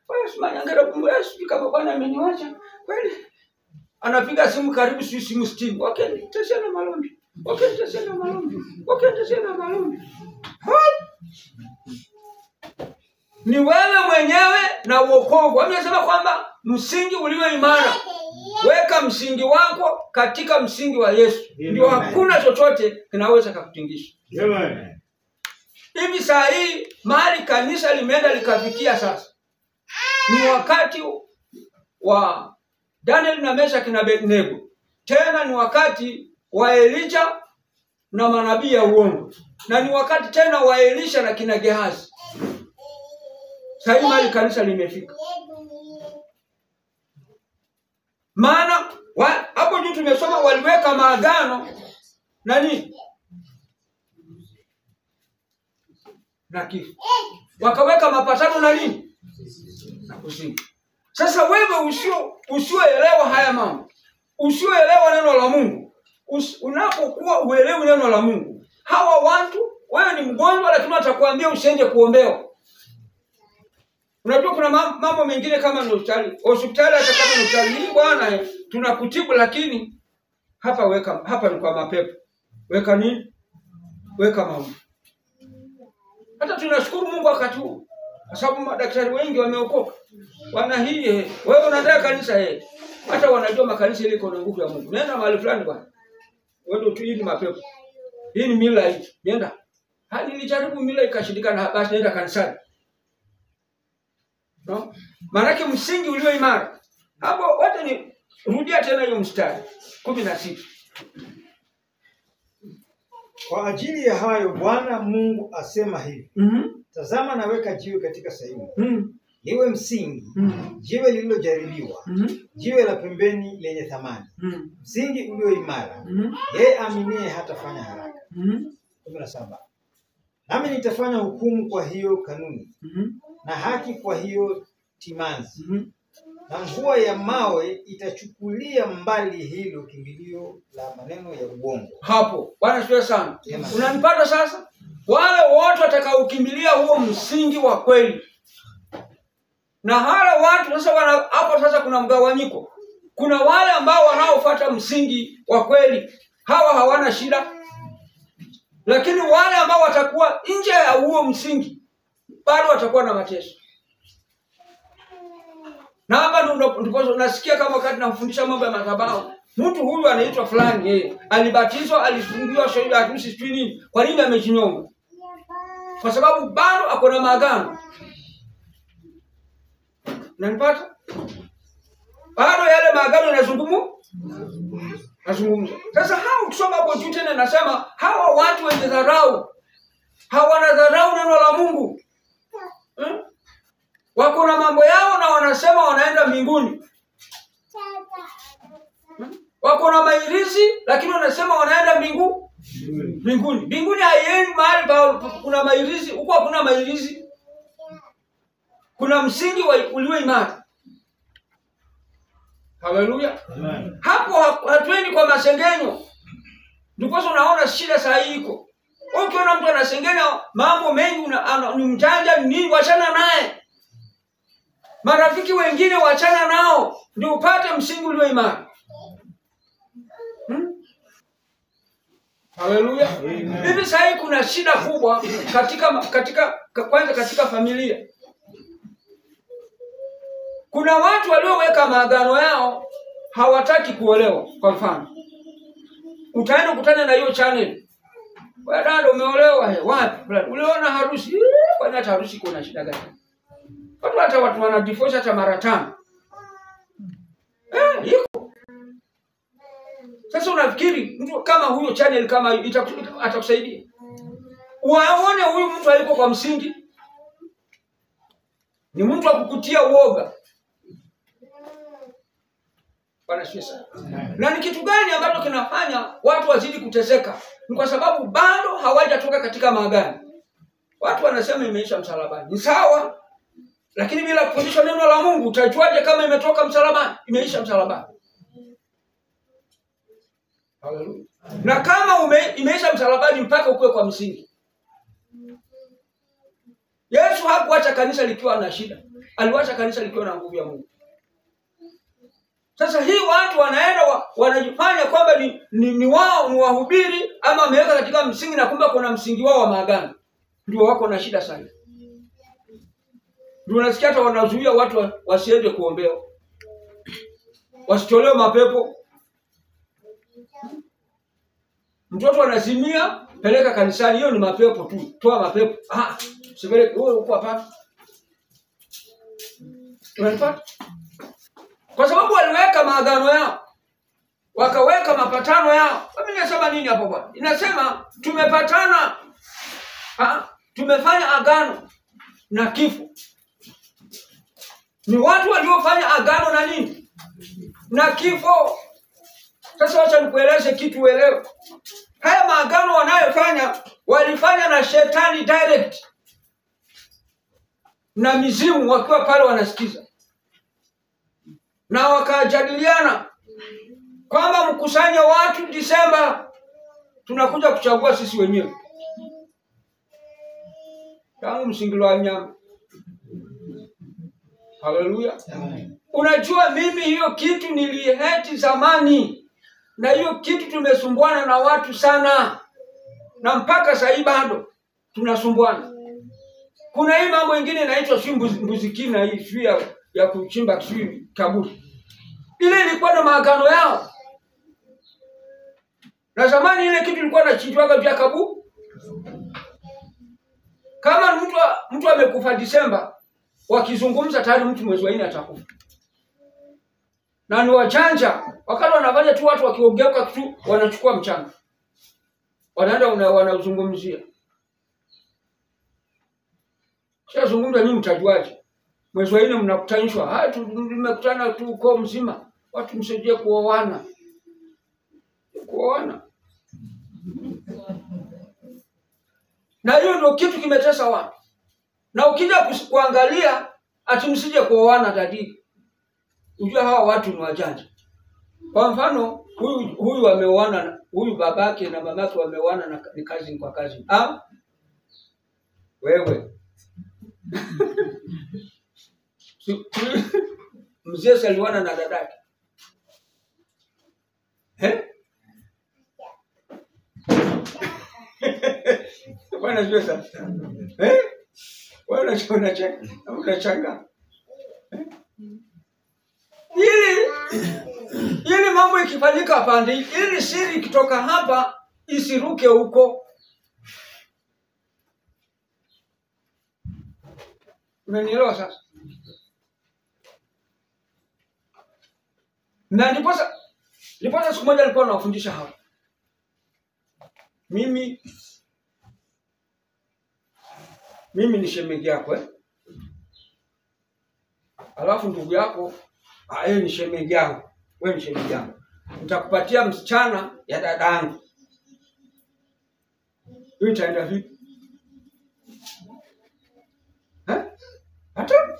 Speaker 1: wewe simanyangera kumbe sisi kama Bwana ameniacha. Kweli? Anapiga simu karibu simu 60. Okay, tashana malombi. Ni wewe mwenyewe na wokovu. Amesema kwamba msingi ulio imara. Weka msingi wako katika msingi wa Yesu. Ndio hakuna chochote kinaweza kukutingisha.
Speaker 2: Amen.
Speaker 1: Hivi saa hii mahali kanisa limeenda likafikia sasa, ni wakati wa Daniel na Meshaki na Abednego. Tena ni wakati wa Elijah na manabii ya uongo. Na ni wakati tena wa Elisha na kina Gehazi. Sasa hii mahali kanisa limefika. Maana hapo juu tumesoma waliweka maagano nani? Na kifo. Wakaweka mapatano na nini? Na kuzimu. Sasa wewe usioelewa haya mambo, usioelewa neno la Mungu, unapokuwa uelewi neno la Mungu, hawa watu, wewe ni mgonjwa lakini watakwambia usiende kuombewa. Unajua kuna mambo mengine kama hospitali hata kama hospitali hii bwana tunakutibu, lakini hapa ni kwa mapepo. Weka nini? Weka maombi. Hata tunashukuru Mungu wakati huu, kwa sababu madaktari wengi wameokoka. Wana hii wewe unataka kanisa hata wanajua makanisa ile iko na nguvu ya Mungu. Nenda mahali fulani bwana. Wewe tu hili mapepo. Hii ni mila hii. Nenda. Hadi nilijaribu mila ikashindikana, basi nenda kanisani. No? Maana msingi ulio imara. Hapo wote ni rudia tena hiyo mstari 16.
Speaker 2: Kwa ajili ya hayo Bwana Mungu asema hivi. Tazama naweka jiwe katika Sayuni. Liwe msingi, jiwe lililojaribiwa, jiwe la pembeni lenye thamani. Msingi ulio imara, yeye aaminie hatafanya haraka. 17. Nami nitafanya hukumu kwa hiyo kanuni, na haki kwa hiyo timanzi. Na mvua ya mawe itachukulia mbali hilo kimbilio la maneno ya uongo.
Speaker 1: Hapo Bwana siwe sana. Unanipata sasa? Wale wote watakaokimbilia huo msingi wa kweli. Na wale watu sasa hapo sasa kuna mgawanyiko. Kuna wale ambao wanaofuata msingi wa kweli. Hawa hawana shida. Lakini wale ambao watakuwa nje ya huo msingi bado watakuwa na mateso. Na hapa ndipo unasikia kama wakati nafundisha mambo ya madhabahu, mtu huyu anaitwa fulani, alibatizwa, alifungiwa shahidi harusi sijui nini. Kwa nini amejinyonga? Kwa sababu bado ako na maagano. Unanipata? Bado yale maagano yanazungumza. Sasa hao ukisoma hapo juu tena nasema hawa watu wenye dharau, hawana dharau neno la Mungu. Wako na mambo yao na wanasema wanaenda mbinguni. Wako na mairizi lakini wanasema wanaenda mbinguni. Mbinguni haiendi mahali kuna mairizi, huko hakuna mairizi. Kuna msingi ulio imara. Haleluya. Hapo hatuendi kwa masengenyo. Ndipo unaona shida saa hii iko. Ukiona mtu anasengenya mambo mengi ni mjanja nini, wachana naye. Marafiki wengine wachana nao ndio upate msingi ulio imara. Haleluya. Hivi sasa kuna shida kubwa katika familia. Kuna watu walioweka maagano yao hawataki kuolewa. Kwa mfano, utaenda kukutana na hiyo channel. Wewe dada umeolewa wapi? Uliona harusi? Kwani hata harusi kuna shida gani? Watu wana divorce hata mara 5. Iko. Sasa unafikiri mtu kama huyo channel kama atakusaidia? Waone huyu mtu aliko kwa msingi. Ni mtu wa kukutia uoga. Bwana Yesu. Na ni kitu gani ambacho kinafanya watu wazidi kuteseka? Ni kwa sababu bado hawajatoka katika maagano. Watu wanasema imeisha msalabani. Ni sawa. Lakini bila kufundishwa neno la Mungu utajuaje kama imetoka msalabani? Imeisha msalabani. Haleluya. Na kama imeisha msalabani mpaka ukue kwa msingi. Yesu hakuacha kanisa likiwa na shida. Aliacha kanisa likiwa na nguvu ya Mungu. Sasa hii watu wanaenda wanajifanya kwamba ni wao ni wahubiri ama wameweka katika msingi na kumbe kuna msingi wao wa maagano. Ndio wako na shida sana. Ndio unasikia hata wanazuia watu wasiende kuombewa. Wasitolewe mapepo. Mtoto anazimia, peleka kanisani, hiyo ni mapepo tu. Toa mapepo. Sipeleke wewe uko hapa. Unanipata? Kwa sababu waliweka maagano yao. Wakaweka mapatano yao. Mimi nasema nini hapo bwana? Inasema tumepatana. Tumefanya agano na kifo. Ni watu waliofanya agano na nini? Na kifo. Sasa wacha nikueleze kitu uelewe. Haya maagano wanayofanya walifanya na shetani direct. Na mizimu wakiwa pale wanasikiza. Na wakajadiliana kwamba mkusanye watu Disemba tunakuja kuchagua sisi wenyewe. Tangu msingilo wa nyama. Haleluya. Unajua mimi hiyo kitu niliheti zamani. Na hiyo kitu tumesumbuana na watu sana. Na mpaka sasa bado tunasumbuana. Kuna hii mambo mengine inaitwa mbuzikina hii shui ya kuchimba shui kaburi. Ile ilikuwa na maagano yao. Na zamani ile kitu ilikuwa inachinjwaga vya kaburi. Kama mtu amekufa Disemba, wakizungumza tayari mtu mwezi wa 4 atakufa. Na ni wajanja, wakati wanafanya tu watu wakiongeuka tu wanachukua mchanga. Wanaenda wanazungumzia. Sasa zungumza nyinyi mtajuaje? Mwezi wa 4 mnakutanishwa. Tumekutana tu kwa mzima. Watu msaidie kuoana. Kuoana. Na hiyo ndio kitu kimetesa watu. Na ukija kuangalia ati msije kuoana dadi. Unajua hawa watu ni wajanja. Kwa mfano huyu ameoana, huyu babake na mamake wameoana na ni kazi kwa kazi. Wewe. Mzee aliwana na dadake. Bwana sio sasa. Bwana sio unachanga. Ili mambo ikifanyika pande, ili siri ikitoka hapa isiruke huko. Unanielewa sasa? Na ndiposa siku moja alikuwa anawafundisha hapa. Mimi ni shemeji yako Alafu ndugu yako yeye ni shemeji yangu. Wewe ni shemeji yangu. Nitakupatia msichana ya dadangu. Wewe utaenda vipi? Hata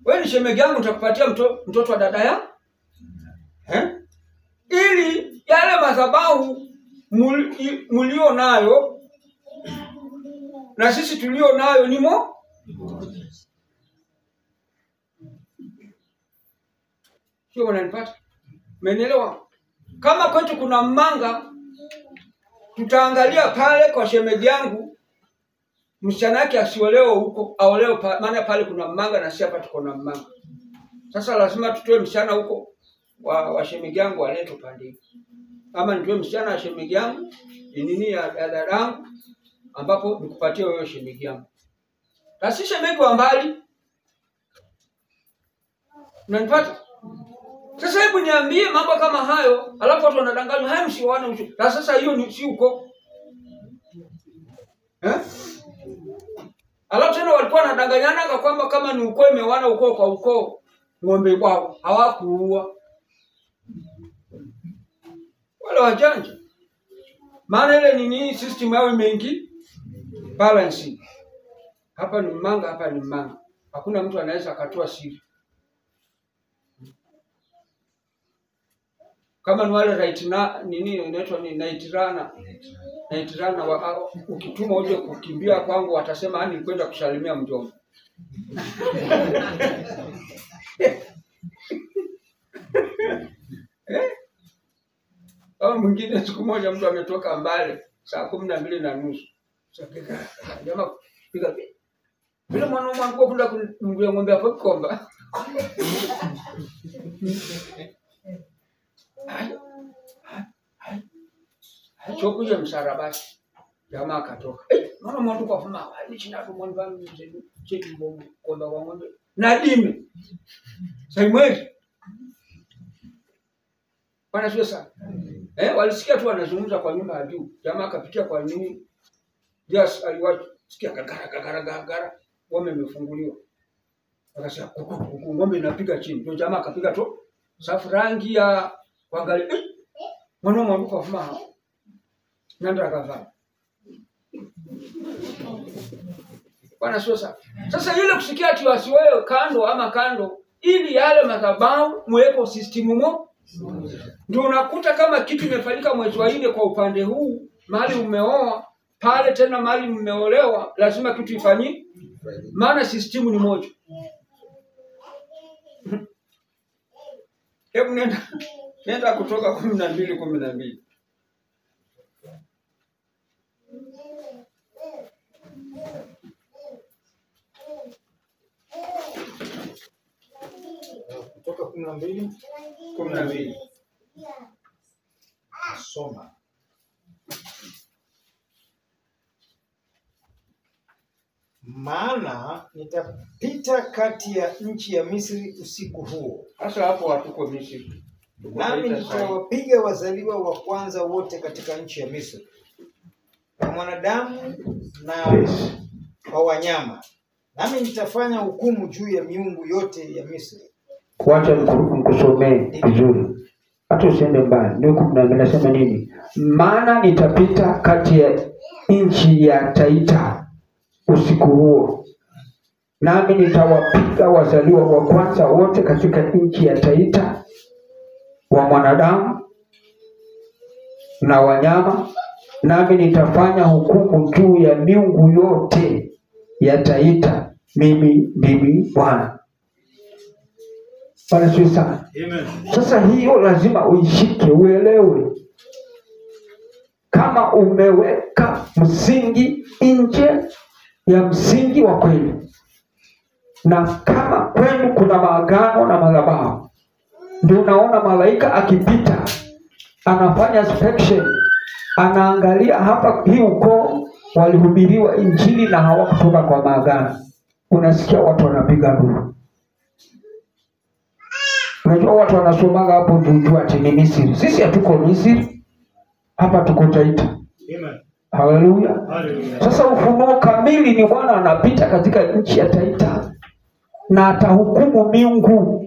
Speaker 1: wewe ni shemeji yangu, nitakupatia mtoto wa dada yangu. Ili yale madhabahu mulio nayo na sisi tulio nayo nimo. Sio unanipata? Umenielewa? Kama kwetu kuna mmanga, tutaangalia pale kwa shemeji yangu msichana yake asiolewe huko, aolewe maana pale kuna mmanga na si hapa tuko na mmanga. Sasa lazima tutoe msichana huko wa shemeji yangu alete pande. Ama nitoe msichana wa shemeji yangu nini ya dadangu ambapo nikupatie wewe shemeji yangu. Na si shemeji wa mbali. Unanipata? Sasa hebu niambie mambo kama hayo, alafu watu wanadanganywa haya msiwana mshu. Na sasa hiyo ni si uko. Alafu tena walikuwa wanadanganyana kwamba kama ni ukoo imewana ukoo kwa ukoo, ng'ombe wao hawakuua. Wale wajanja. Maana ile nini system yao imeingi balance. Hapa ni mmanga, hapa ni mmanga. Hakuna mtu anaweza akatoa siri. Kama ni wale right na nini inaitwa ni night runner ukituma uje kukimbia kwangu watasema hani kwenda kusalimia mjomba. Au mwingine siku moja mtu ametoka mbali saa 12:30. Sasa jamaa piga bila mwanaume wangu kwenda kumwambia ng'ombe hapo komba. Chokuja msarabasi. Jamaa akatoka. Mama mwandu kwa fuma. Ni china tu mwandu wangu mzee. Cheki mbongo kwa ng'ombe. Nadime. Saimwezi. Bwana sio sana. Walisikia tu wanazungumza kwa nyumba ya juu. Jamaa akapitia kwa nini? Yes, aliwasikia gagara. Ng'ombe imefunguliwa. Akasema ng'ombe inapiga chini. Ndio jamaa akapiga tu safu rangi ya kuangalia. Mwanaume wangu kwa fuma. Nanda akavaa. Bwana sio sana. Sasa ile kusikia ati wasiwewe kando ili yale madhabahu muwepo system mo. Ndio unakuta kama kitu imefanyika mwezi wa 4 kwa upande huu, mahali umeoa, pale tena mahali mmeolewa, lazima kitu ifanyike. Maana system ni moja. Hebu nenda kutoka 12:12.
Speaker 2: Kutoka 12:12. Soma. Maana nitapita kati ya nchi ya Misri usiku huo.
Speaker 1: Sasa hapo hatuko Misri.
Speaker 2: Nami nitawapiga wazaliwa wa kwanza wote katika nchi ya Misri, kwa mwanadamu na kwa wanyama. Nami nitafanya hukumu juu ya miungu yote ya Misri.
Speaker 1: Wacha nikusomee vizuri. Hata usiende mbali. Ndio 12 nasema nini? Maana nitapita kati ya nchi ya Taita usiku huo. nami nitawapiga wazaliwa wa kwanza wote katika nchi ya Taita, wa mwanadamu na wanyama, nami nitafanya hukumu juu ya miungu yote ya Taita. Mimi ndimi Bwana. Bwana sifiwe sana. Amen. Sasa hiyo lazima uishike, uelewe. Kama umeweka msingi nje ya msingi wa kweli, na kama kwenu kuna maagano na madhabahu, ndio unaona malaika akipita anafanya inspection, anaangalia hapa hii ukoo walihubiriwa injili na hawakutoka kwa maagano. Unasikia watu wanapiga nduru. Unajua watu wanasomaga hapo tujua ati ni Misri. Sisi hatuko Misri. Hapa tuko Taita. Amen. Haleluya. Haleluya. Sasa ufunuo kamili ni Bwana anapita katika nchi ya Taita na atahukumu miungu.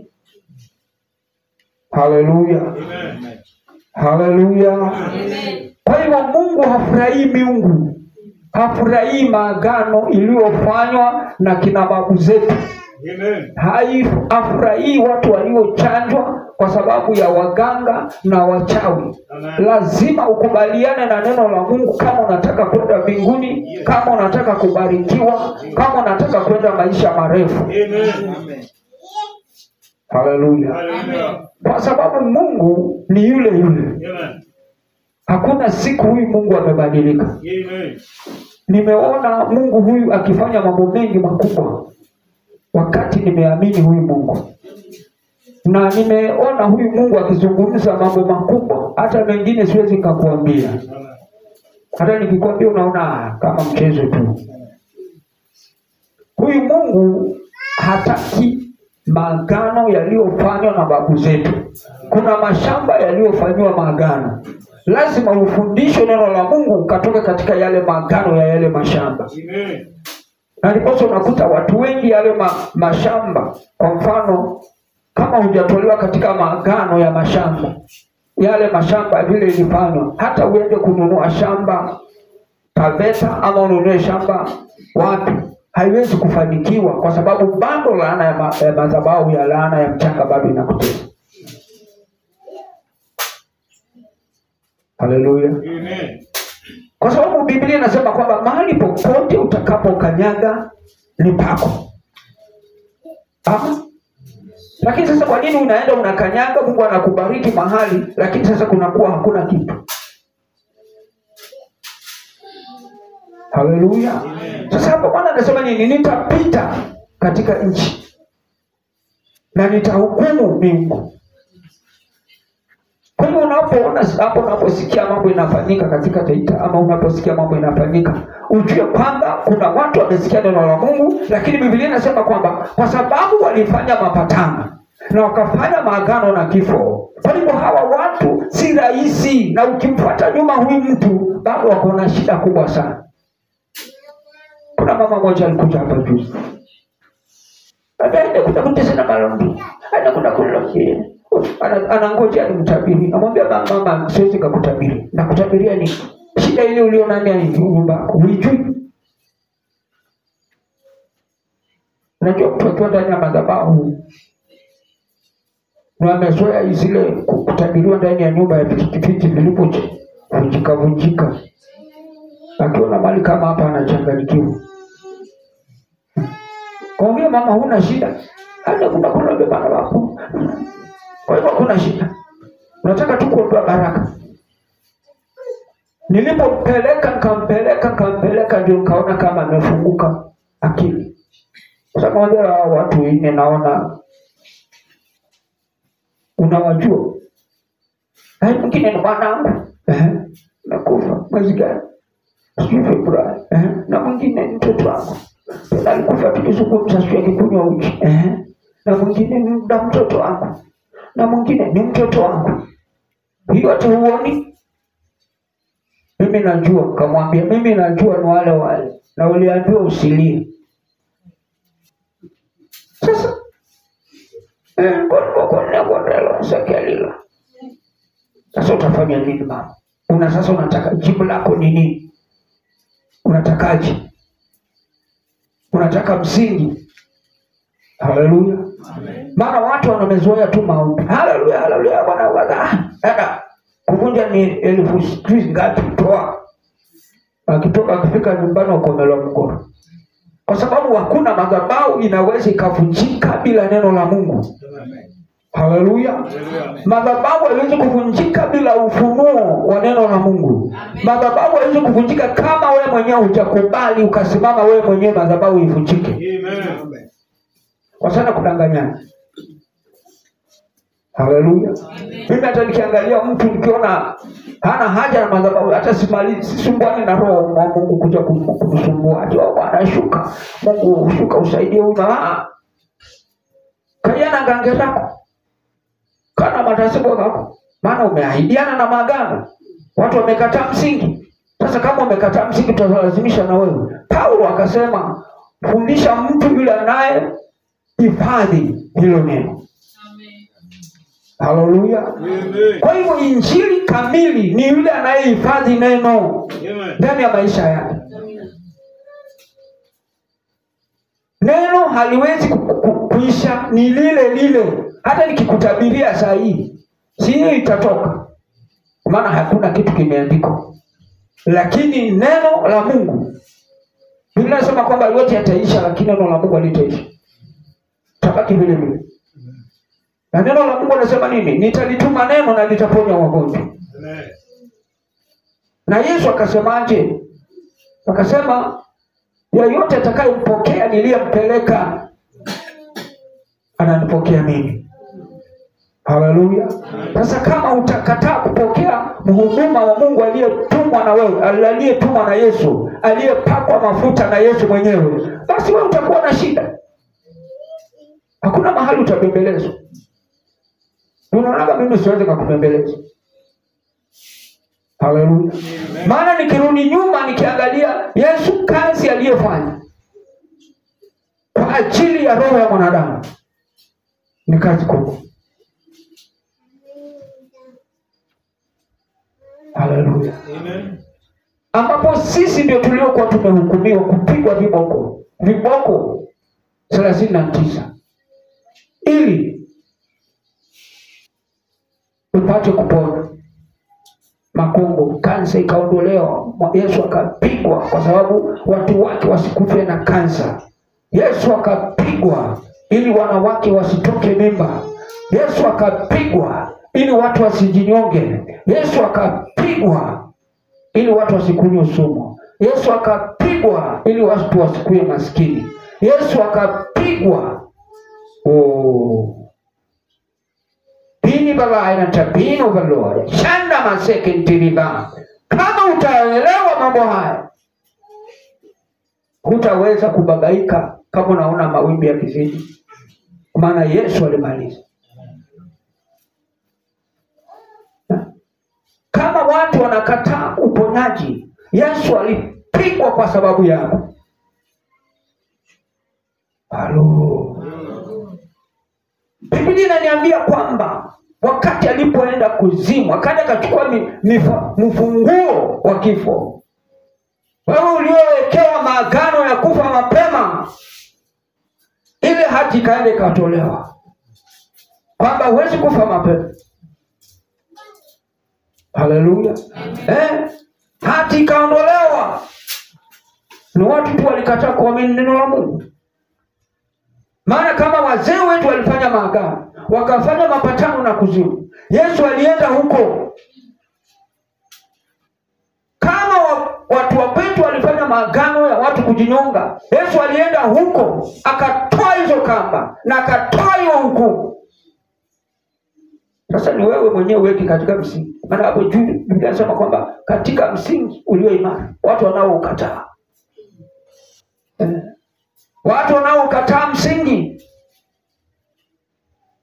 Speaker 1: Haleluya. Amen. Haleluya. Amen. Kwa hiyo Mungu hafurahii miungu. Hafurahii maagano iliyofanywa na kina babu zetu. Amen. Hafurahii watu waliochanjwa kwa sababu ya waganga na wachawi. Amen. Lazima ukubaliane na neno la Mungu kama unataka kwenda mbinguni, kama unataka kubarikiwa, kama unataka kwenda maisha marefu. Amen. Haleluya. Kwa sababu Mungu ni yule yule. Amen. Hakuna siku huyu Mungu amebadilika. Amen. Nimeona Mungu huyu akifanya mambo mengi makubwa wakati nimeamini huyu Mungu. Na nimeona huyu Mungu akizungumza mambo makubwa hata mengine siwezi kukuambia. Hata nikikwambia unaona kama mchezo tu. Huyu Mungu hataki maagano yaliyofanywa na babu zetu. Kuna mashamba yaliyofanywa maagano. Lazima ufundishe neno la Mungu ukatoka katika yale maagano ya yale mashamba. Amen. Na ndipo unakuta watu wengi yale mashamba, kwa mfano kama hujatolewa katika maagano ya mashamba, yale mashamba vile ilifanywa, hata uende kununua shamba Taveta ama ununue shamba wapi, haiwezi kufanikiwa kwa sababu bado laana ya madhabahu ya laana ya mchanga bado inakutesa. Haleluya. Amen. Kwa sababu Biblia inasema kwamba mahali popote utakapokanyaga ni pako. Lakini sasa kwa nini unaenda unakanyaga, Mungu anakubariki mahali, lakini sasa kunakuwa hakuna kitu? Haleluya. Sasa hapo Bwana anasema nini? Nitapita katika nchi na nitahukumu miungu. Kwa hiyo unapoona hapo, unaposikia mambo inafanyika katika Taita ama unaposikia mambo inafanyika, ujue kwamba kuna watu wamesikia neno la Mungu, lakini Biblia inasema kwamba kwa sababu walifanya mapatano na wakafanya maagano na kifo, kwa hivyo hawa watu si rahisi, na ukimfuata nyuma huyu mtu bado wako na shida kubwa sana. Kuna mama mmoja alikuja hapa juzi. Baadaye kutakuta sana malombi. Anakwenda kulofia. Anangoja nimtabiri. Namwambia mama siwezi kukutabiri. Nakutabiria ni shida ile uliona ndani ya nyumba uijui. Unajua mtu ndani ya madhabahu na amezoea zile kutabiriwa ndani ya nyumba ya vitu vilivyovunjika. Akiona mali kama hapa anachanganyikiwa. Kaongea mama huna shida. Hata kuna bebana wako. Kwa hivyo kuna shida. Unataka tu kuondoa baraka. Nilipopeleka nikampeleka ndio nikaona kama amefunguka akili. Sasa moja wa watu wengine naona unawajua. Mwingine ni mwanangu. Nakufa mwezi gani? Sijui Februari. Na mwingine ni mtoto wangu. Tena alikufa tukizungumza sio akikunywa uji. Na mwingine ni mtoto wangu. Na mwingine ni mtoto wangu. Hiyo tu huoni? Mimi najua, kamwambia mimi najua ni wale. Na uliambiwa usilie. Sasa sasa utafanya nini mama? Sasa unataka jibu lako ni nini? Unatakaje? Unataka msingi Haleluya. Maana watu wanamezoea tu maombi. Haleluya, haleluya, Bwana Bwana. Kuvunja ni 1000 ngapi toa. Akitoka akifika nyumbani ukomelwa mkono. Kwa sababu hakuna madhabahu inaweza ikavunjika bila neno la Mungu. Haleluya. Madhabahu haiwezi kuvunjika bila ufunuo wa neno la Mungu. Madhabahu haiwezi kuvunjika kama wewe mwenyewe hujakubali ukasimama wewe mwenyewe madhabahu ivunjike. Amen. Kwa sana kudanganyana. Haleluya. Mimi hata nikiangalia mtu nikiona hana haja na madhabahu, hata sisumbuani na roho wa Mungu kuja kumsumbua. Ati Bwana shuka. Mungu shuka usaidie huyu. Kayana gange lako. Kana matasibu yako. Maana umeahidiana na maagano. Watu wamekataa msingi. Sasa kama umekataa msingi tutalazimisha na wewe. Paulo akasema fundisha mtu yule anaye hifadhi hilo neno. Haleluya. Kwa hivyo injili kamili ni yule anayehifadhi neno ndani ya maisha yake. Neno haliwezi kuisha, ni lile lile. Hata nikikutabiria saa hii, si hiyo itatoka. Maana hakuna kitu kimeandikwa. Lakini neno la Mungu, Biblia inasema kwamba yote yataisha, lakini neno la Mungu halitaisha. Tabaki vile vile. Na neno la Mungu linasema nini? Nitalituma neno na litaponya wagonjwa. Na Yesu akasemaje? Akasema yeyote atakayempokea niliyempeleka ananipokea mimi. Haleluya. Sasa kama utakataa kupokea mhuduma wa Mungu aliyetumwa na wewe, aliyetumwa na Yesu, aliyepakwa mafuta na Yesu mwenyewe, basi wewe utakuwa na shida. Hakuna mahali utabembelezwa. Unaona mimi siwezi kukubembeleza. Haleluya. Maana nikirudi nyuma nikiangalia Yesu kazi aliyofanya kwa ajili ya roho ya mwanadamu ni kazi kubwa. Haleluya. Amen. Ambapo sisi ndio tuliokuwa tumehukumiwa kupigwa viboko 39 ili upate kupona. Makongo, kansa ikaondolewa. Yesu akapigwa kwa sababu watu wake wasikufe na kansa. Yesu akapigwa ili wanawake wasitoke mimba. Yesu akapigwa ili watu wasijinyonge. Yesu akapigwa ili watu wasikunywe sumu. Yesu akapigwa ili watu wasikuwe maskini. Yesu akapigwa. Bini bala ina tabino valore. Shanda maseke ntiriba. Kama utaelewa mambo haya, hutaweza kubabaika kama unaona mawimbi ya kizidi. Maana Yesu alimaliza. Kama watu wanakataa uponyaji, Yesu alipigwa kwa sababu yako. Halo. Biblia inaniambia kwamba wakati alipoenda kuzimu, akaja akachukua mfunguo wa kifo. Wewe uliowekewa maagano ya kufa mapema, ile hati ikaenda ikatolewa. Kwamba huwezi kufa mapema. Haleluya. Hati ikaondolewa. Ni watu tu walikataa kuamini neno la Mungu. Maana kama wazee wetu walifanya maagano, wakafanya mapatano na kuzimu, Yesu alienda huko. Kama watu wetu walifanya maagano ya watu kujinyonga, Yesu alienda huko, akatoa hizo kamba na akatoa hiyo hukumu. Sasa ni wewe mwenyewe uweke katika msingi. Maana hapo juu Biblia inasema kwamba katika msingi ulio imara, watu wanaokataa. Watu wanaokataa msingi.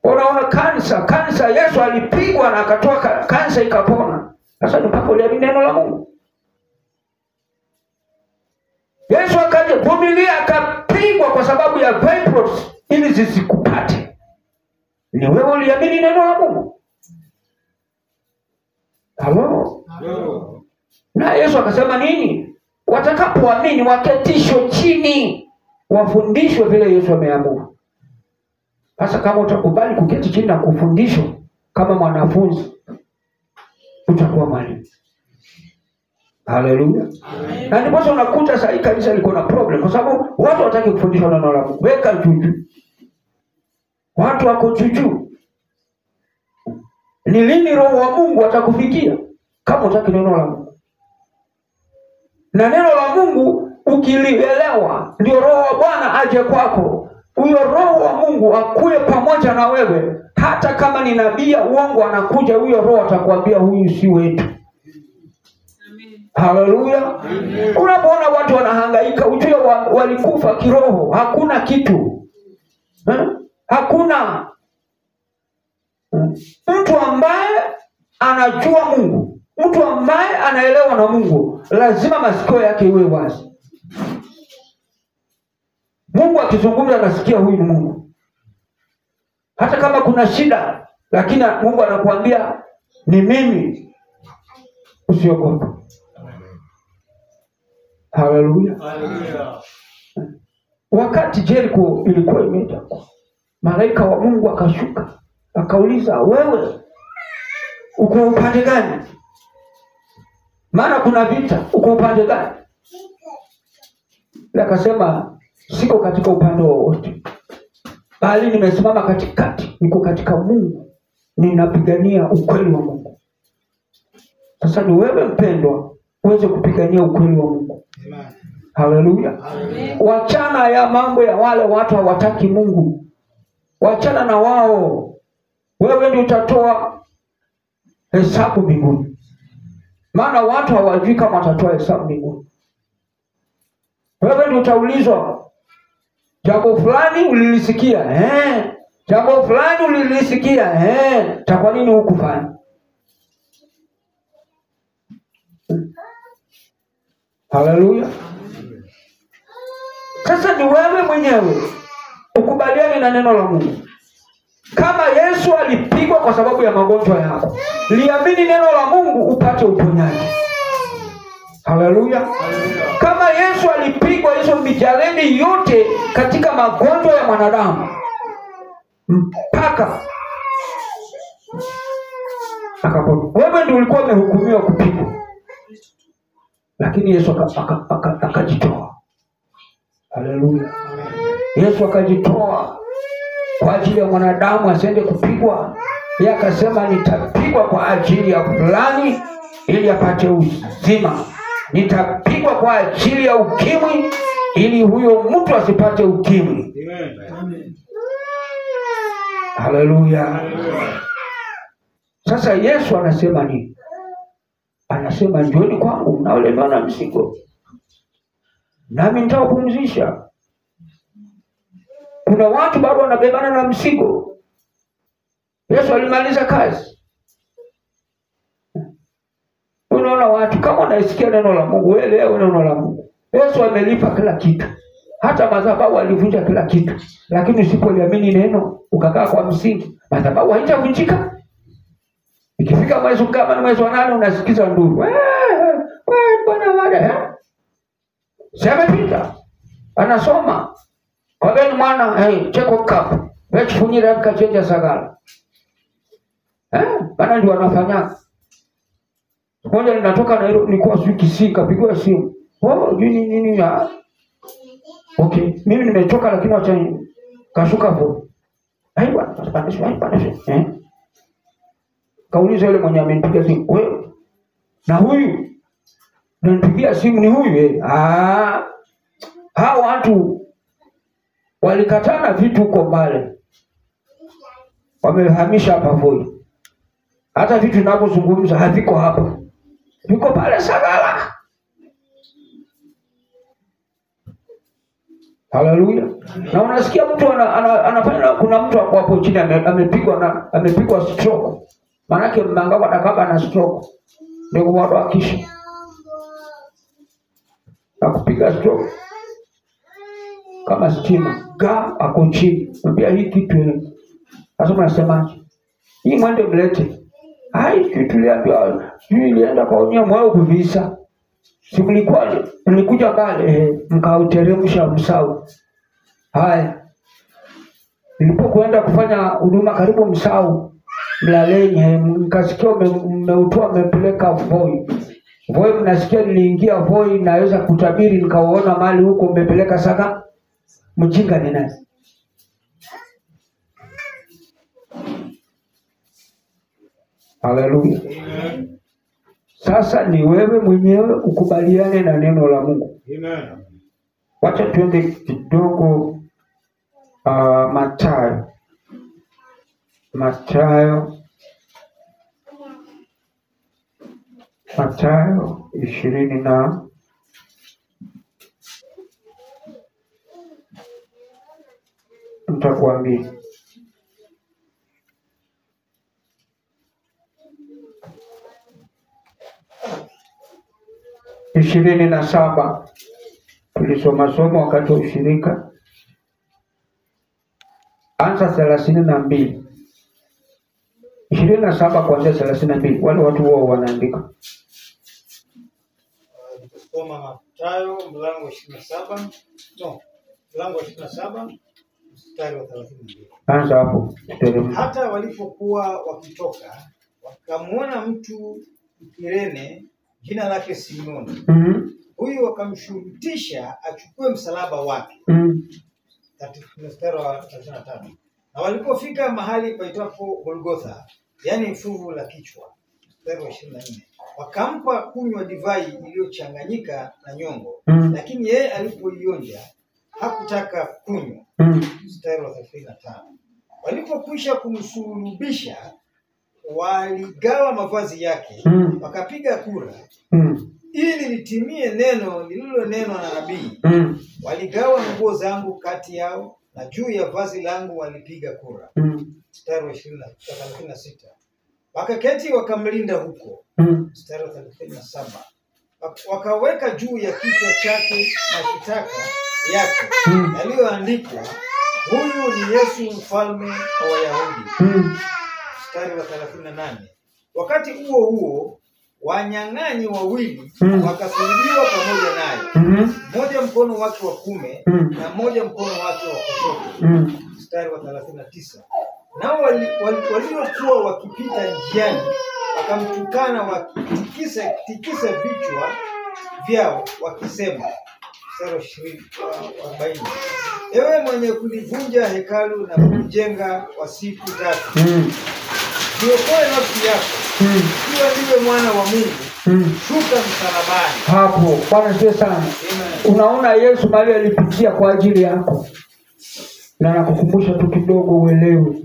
Speaker 1: Unaona kansa Yesu alipigwa na akatoa kansa ikapona. Sasa mpaka uliamini neno la Mungu. Yesu akaja vumilia akapigwa kwa sababu ya vipers ili zisikupate. Ni wewe uliamini neno la Mungu. Halo. Na Yesu akasema nini? Watakapoamini waketishwe chini, wafundishwe vile Yesu ameamua. Sasa kama utakubali kuketi chini na kufundishwa kama mwanafunzi, utakuwa mwalimu. Haleluya. Na ndipo unakuta sasa kanisa liko na problem kwa sababu watu hawataki kufundishwa neno la Mungu. Weka juju. Watu wako juju. Ni lini roho wa Mungu atakufikia kama utaki neno la Mungu? Na neno la Mungu ukilielewa, ndio roho wa Bwana aje kwako. Huyo roho wa Mungu akuye pamoja na wewe. Hata kama ni nabii uongo anakuja, huyo roho atakwambia huyu si wetu. Haleluya. Unapoona watu wanahangaika, ujue walikufa kiroho. Hakuna kitu. Hakuna. Mtu ambaye anajua Mungu, mtu ambaye anaelewa na Mungu, lazima masikio yake iwe wazi. Mungu akizungumza anasikia huyu ni Mungu. Hata kama kuna shida, lakini Mungu anakuambia ni mimi. Usiogope. Haleluya. Wakati Jericho ilikuwa imetakwa, malaika wa Mungu akashuka, akauliza, wewe uko upande gani? Maana kuna vita, uko upande gani? Akasema, siko katika upande wowote, bali nimesimama katikati, niko katika Mungu, ninapigania ukweli wa Mungu. Sasa ni wewe mpendwa uweze kupigania ukweli wa Mungu. Haleluya. Wachana ya mambo ya wale watu hawataki Mungu. Wachana na wao. Wewe ndio utatoa hesabu mbinguni. Maana watu hawajui kama watatoa hesabu mbinguni. Wewe ndio utaulizwa, jambo fulani ulilisikia? Jambo fulani ulilisikia? Kwa nini hukufanya? Haleluya. Sasa ni wewe mwenyewe ukubaliane na neno la Mungu. Kama Yesu alipigwa kwa sababu ya magonjwa yako, liamini neno la Mungu upate uponyaji. Haleluya. Kama Yesu alipigwa hizo mijaledi yote katika magonjwa ya mwanadamu, mpaka akapona. Wewe ndio ulikuwa umehukumiwa kupigwa, lakini Yesu akajitoa. Haleluya. Yesu akajitoa kwa ajili ya mwanadamu asiende kupigwa. Yeye akasema, nitapigwa kwa ajili ya fulani ili apate uzima. Nitapigwa kwa ajili ya ukimwi ili huyo mtu asipate ukimwi. Amen. Haleluya. Sasa Yesu anasema nini? Anasema, njooni kwangu mnaolemewa na mzigo, nami nitawapumzisha. Kuna watu bado wanabebana na mzigo. Yesu alimaliza kazi. Unaona watu kama wanaisikia neno la Mungu, wewe leo neno la Mungu. Yesu amelipa kila kitu. Hata madhabahu alivunja kila kitu. Lakini usipoliamini neno, ukakaa kwa msingi, madhabahu haitavunjika. Ikifika mwezi kama ni mwezi wa 8 unasikiza nduru. Bwana wale sema pita. Anasoma. Kwa beni mwana, cheko kapu. Wewe funyira mkachenja sagala. Bana ndio wanafanya. Mmoja ninatoka na nilikuwa Kisii kapigwa simu. Nini ya? Okay, mimi nimetoka lakini acha kashuka hapo. Bwana, kauliza yule mwenye amenipigia simu, wewe na huyu unanipigia simu ni huyu? Hao watu walikatana vitu huko mbali, wamehamisha hapa Voi. Hata vitu ninavyozungumza haviko hapa, viko pale Sagala. Haleluya. Na unasikia mtu anafanya, kuna mtu hapo chini amepigwa stroke. Manake mangao atakaba na stroke. Ndio watu akisha. Na kupiga stroke. Kama stima, ako chini. Mbia hii kitu. Sasa mnasemaje? Hii mwende mlete. Kitu liambiwa, ilienda kwa moyo kuvisa. Siku nilikuja pale, mkauteremsha msau. Haya. Nilipokwenda kufanya huduma karibu Msau Mlaleni, nikasikia mmeutoa mmepeleka Voi. Voi mnasikia niliingia Voi, naweza kutabiri nikaona mali huko mmepeleka sana. Mjinga ni nani? Haleluya. Sasa ni wewe mwenyewe ukubaliane na neno la Mungu.
Speaker 2: Amen.
Speaker 1: Wacha tuende kidogo Mathayo. Mathayo 20 na nitakwambia. Ishirini na saba tulisoma somo wakati wa ushirika. Anza 32. 27 kuanzia 32. Wale watu wao wanaandika.
Speaker 2: Soma Mathayo mlango 27. No, mlango 27 mstari wa 32.
Speaker 1: Anza hapo.
Speaker 2: Hata walipokuwa wakitoka, wakamwona mtu Kirene, jina lake Simoni. Huyu wakamshurutisha achukue msalaba wake. Mstari wa 35. Na walipofika mahali paitwapo Golgotha, yani fuvu la kichwa, mstari wa 24, wakampa kunywa divai iliyochanganyika na nyongo, lakini yeye alipoionja hakutaka kunywa. Mstari wa 35. Walipokwisha kumsulubisha, waligawa mavazi yake, wakapiga kura, ili litimie neno lililonenwa na nabii, waligawa nguo zangu kati yao, na juu ya vazi langu walipiga kura. Mstari wa 36. Wakaketi wakamlinda huko. Mstari wa 37. Wakaweka juu ya kichwa chake mashitaka yake yaliyoandikwa, huyu ni Yesu mfalme wa Wayahudi. Mstari wa 38. Wakati huo huo wanyang'anyi wawili wakasulubiwa pamoja naye, mmoja mkono wake wa kuume na mmoja mkono wake wa kushoto. Mstari wa 39. Nao waliokuwa wakipita njiani wakamtukana wakitikisa vichwa vyao wakisema. Mstari wa 40. Ewe mwenye kulivunja hekalu na kujenga kwa siku 3, jiokoe nafsi yako. Ikiwa ndiwe mwana wa Mungu, shuka msalabani.
Speaker 1: Hapo Bwana asifiwe sana. Unaona Yesu mali alipitia kwa ajili yako. Na nakukumbusha tu kidogo uelewe.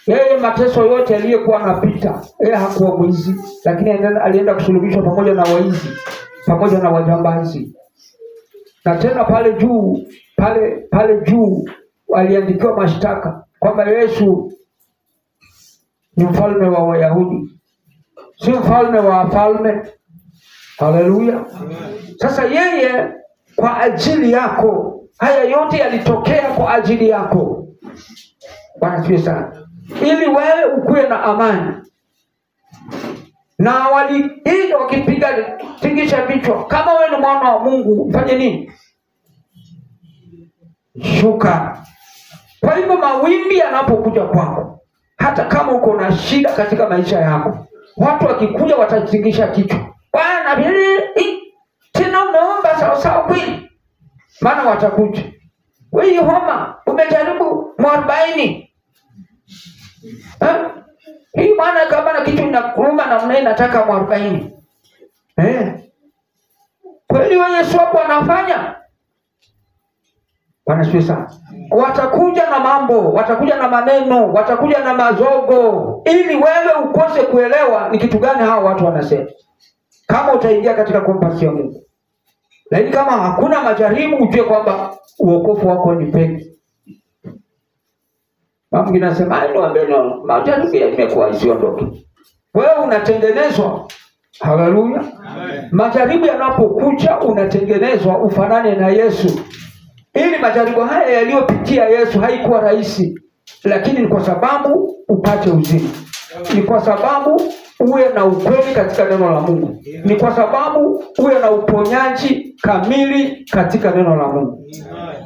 Speaker 1: Yeye mateso yote aliyokuwa anapita, yeye hakuwa mwizi, lakini alienda kusulubishwa pamoja na waizi, pamoja na wajambazi. Na tena pale juu aliandikiwa mashtaka kwamba Yesu ni mfalme wa Wayahudi, si mfalme wa wafalme. Haleluya. Sasa yeye kwa ajili yako, haya yote yalitokea kwa ajili yako. Bwana asifiwe sana. Ili wewe ukuwe na amani. Na walienda wakipiga tingisha vichwa, kama wewe ni mwana wa Mungu fanye nini? Shuka. Kwa hivyo mawimbi yanapokuja kwako, hata kama uko na shida katika maisha yako, watu wakikuja watatingisha kichwa, Bwana tena umeomba sawa sawa kweli? Maana watakuja, wewe homa umejaribu 40. Hii maana kama na kitu inakuruma na mnaye nataka 40. Kweli wewe Yesu hapo anafanya? Bwana Yesu. Watakuja na mambo, watakuja na maneno, watakuja na mazogo, ili wewe ukose kuelewa ni kitu gani hao watu wanasema. Kama utaingia katika kompasi ya Mungu. Lakini kama hakuna majaribu, ujue kwamba uokofu wako ni pekee. Mama mwingine anasema no, majaribu yamekuwa isiondoke. Wewe unatengenezwa. Haleluya. Majaribu yanapokuja unatengenezwa ufanane na Yesu. Ili majaribu haya yaliyopitia Yesu haikuwa rahisi, lakini ni kwa sababu upate uzima. Ni kwa sababu uwe na ukweli katika neno la Mungu. Ni kwa sababu uwe na uponyaji kamili katika neno la Mungu.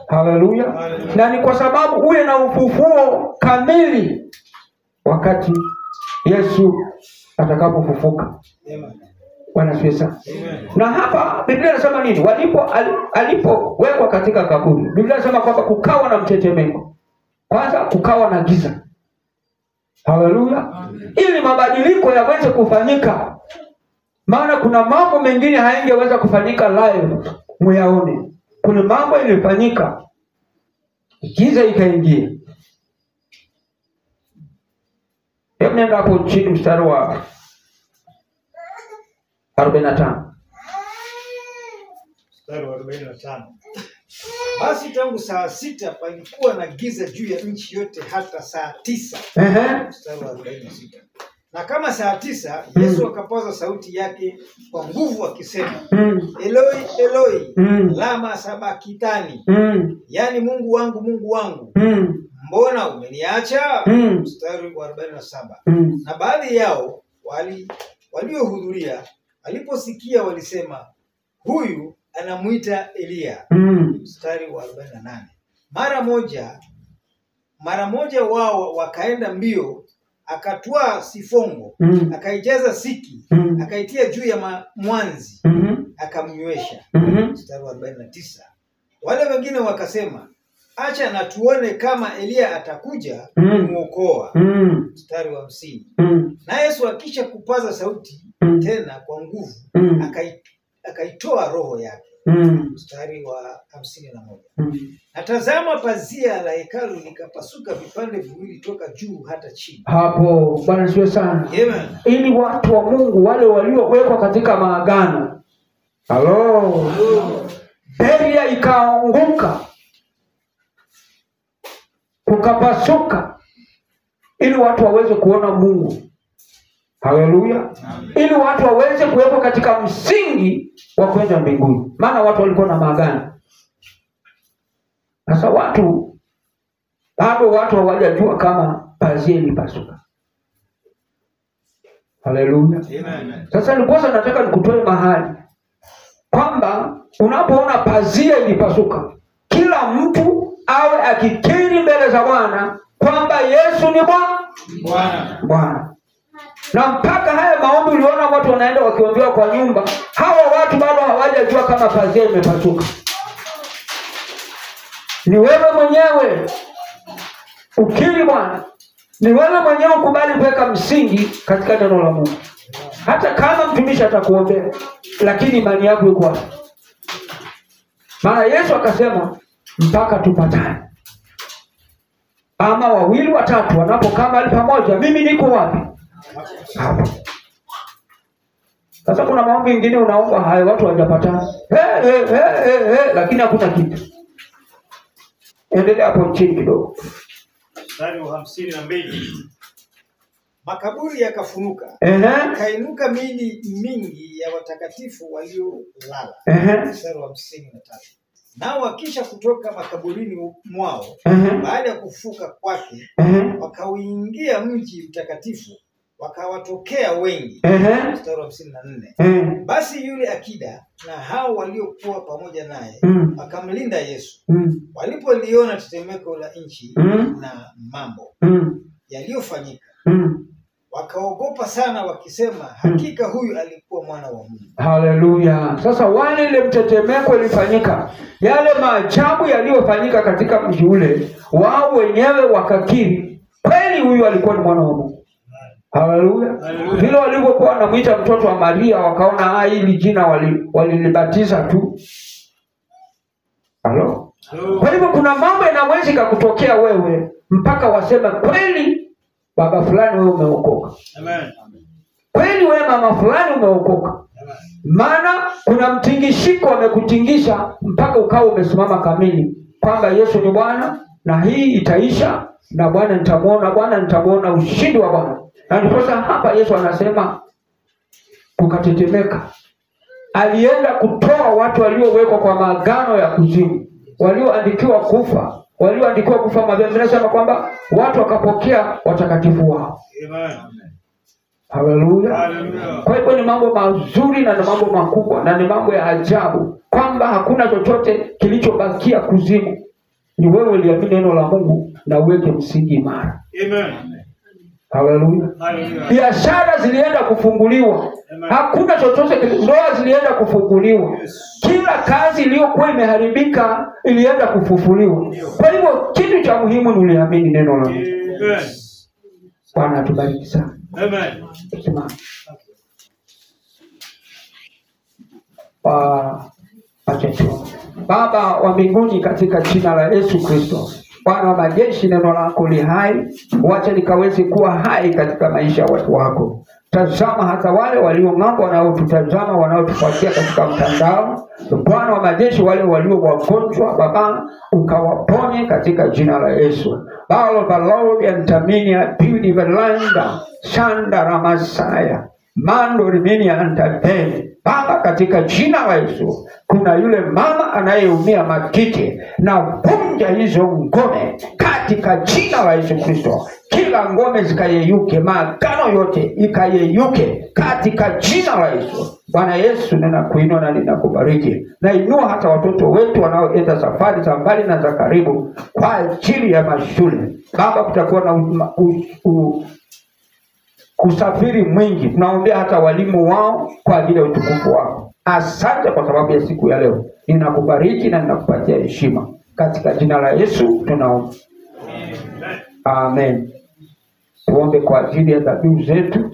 Speaker 1: Haleluya. Na ni kwa sababu uwe na ufufuo kamili wakati Yesu atakapofufuka. Bwana asifiwe sana. Na hapa Biblia inasema nini? Alipowekwa katika kaburi, Biblia inasema kwamba kukawa na mtetemeko. Kwanza kukawa na giza. Haleluya. Ili mabadiliko yaweze kufanyika. Maana kuna mambo mengine hayangeweza kufanyika live muyaone. Kuna mambo ilifanyika, giza ikaingia. Hebu nenda hapo chini mstari wa 45.
Speaker 2: Mstari wa 45. Basi tangu saa 6 palikuwa na giza juu ya nchi yote hata saa 9. Mstari wa 46. Na kama saa 9 Yesu akapaza sauti yake kwa nguvu akisema, Eloi, Eloi, lama sabakitani. Yani Mungu wangu, mbona umeniacha? Mstari wa 47. Na baadhi yao waliohudhuria waliposikia walisema, huyu anamuita Elia. Mstari wa 48. Mara moja wao wakaenda mbio, akatwaa sifongo, akaijaza siki, akaitia juu ya mwanzi, akamnywesha. Mstari wa 49. Wale wengine wakasema, acha na tuone kama Elia atakuja kumuokoa. Mstari wa 50. Na Yesu akisha kupaza sauti tena kwa nguvu, akaitoa roho yake. Mstari wa 51. Na tazama, pazia la hekalu likapasuka vipande viwili toka juu hata chini.
Speaker 1: Hapo Bwana asifiwe sana.
Speaker 2: Amen.
Speaker 1: Ili watu wa Mungu wale waliowekwa katika maagano, beria ikaanguka, kukapasuka, ili watu waweze kuona Mungu. Haleluya. Ili watu waweze kuwekwa katika msingi wa kwenda mbinguni. Maana watu walikuwa na maagano. Sasa bado watu hawajajua kama pazia ilipasuka. Haleluya. Sasa niliposa nataka nikutoe mahali kwamba unapoona pazia ilipasuka, kila mtu awe akikiri mbele za Bwana kwamba Yesu ni Bwana. Na mpaka haya maombi uliona watu wanaenda wakiombewa kwa nyumba, hawa watu bado hawajajua kama pazia imepasuka. Ni wewe mwenyewe ukiri Bwana. Ni wewe mwenyewe ukubali kuweka msingi katika neno la Mungu. Hata kama mtumishi atakuombea, lakini imani yako iko wapi? Maana Yesu akasema mpaka tupatane. Ama 2 watatu wanapokaa mahali pamoja, mimi niko wapi? Hapo. Sasa kuna maombi mengine unaomba hayo watu hawajapatana. Lakini hakuna kitu. Endelea hapo chini kidogo.
Speaker 2: Mstari wa 52. Makaburi yakafunuka. Kainuka miili mingi ya watakatifu waliolala. Mstari wa 53. Nao wakisha kutoka makaburini mwao, baada ya kufuka kwake, wakauingia mji mtakatifu, wakawatokea wengi. Mstari wa 54. Basi yule akida na hao waliokuwa pamoja naye wakamlinda Yesu. Walipoliona tetemeko la nchi na mambo yaliyofanyika, wakaogopa sana wakisema, hakika huyu alikuwa mwana wa Mungu.
Speaker 1: Haleluya. Sasa wale ile mtetemeko ilifanyika, yale maajabu yaliyofanyika katika mji ule, wao wenyewe wakakiri kweli huyu alikuwa ni mwana wa Mungu. Haleluya. Vile walivyokuwa wanamuita mtoto wa Maria, wakaona hili jina walilibatiza tu. Halo. Kwa hivyo kuna mambo yanaweza kukutokea wewe mpaka waseme kweli baba fulani wewe umeokoka.
Speaker 2: Amen.
Speaker 1: Kweli wewe mama fulani umeokoka. Maana kuna mtingishiko amekutingisha mpaka ukao umesimama kamili kwamba Yesu ni Bwana na hii itaisha na Bwana nitamuona ushindi wa Bwana. Na ndipo hapa Yesu anasema kukatetemeka. Alienda kutoa watu waliowekwa kwa maagano ya kuzimu, walioandikiwa kufa mabaya. Anasema kwamba watu wakapokea watakatifu wao.
Speaker 2: Amen.
Speaker 1: Haleluya. Kwa hiyo ni mambo mazuri na mambo makubwa na ni mambo ya ajabu kwamba hakuna chochote kilichobakia kuzimu. Ni wewe uliamini neno la Mungu na uweke msingi imara.
Speaker 2: Amen.
Speaker 1: Haleluya. Biashara zilienda kufunguliwa. Amen. Hakuna chochote, ndoa zilienda kufunguliwa. Yes. Kila kazi iliyokuwa imeharibika ilienda kufufuliwa. Kwa hivyo kitu cha muhimu ni uliamini neno la Mungu. Amen. Bwana atubariki sana. Amen. Baba wa mbinguni, katika jina la Yesu Kristo, Bwana wa majeshi, neno lako li hai, wacha likaweze kuwa hai katika maisha ya watu wako. Tazama hata wale walio ng'ambo wanaotutazama, wanaotufuatia katika mtandao. Bwana wa majeshi, wale walio wagonjwa, Baba, ukawaponye katika jina la Yesu. Balo yantamini apili velanda shanda ramasaya mando rimini antapeni. Baba, katika jina la Yesu, kuna yule mama anayeumia matiti, na vunja hizo ngome katika jina la Yesu Kristo. Kila ngome zikayeyuke, maagano yote ikayeyuke katika jina la Yesu. Bwana Yesu, ninakuinua na ninakubariki. Nainua hata watoto wetu wanaoenda safari za mbali na za karibu kwa ajili ya mashule. Baba, kutakuwa na kusafiri mwingi. Tunaombea hata walimu wao kwa ajili ya utukufu wao. Asante kwa sababu ya siku ya leo. Ninakubariki na ninakupatia heshima. Katika jina la Yesu tunaomba. Amen. Tuombe kwa ajili ya dhabihu zetu.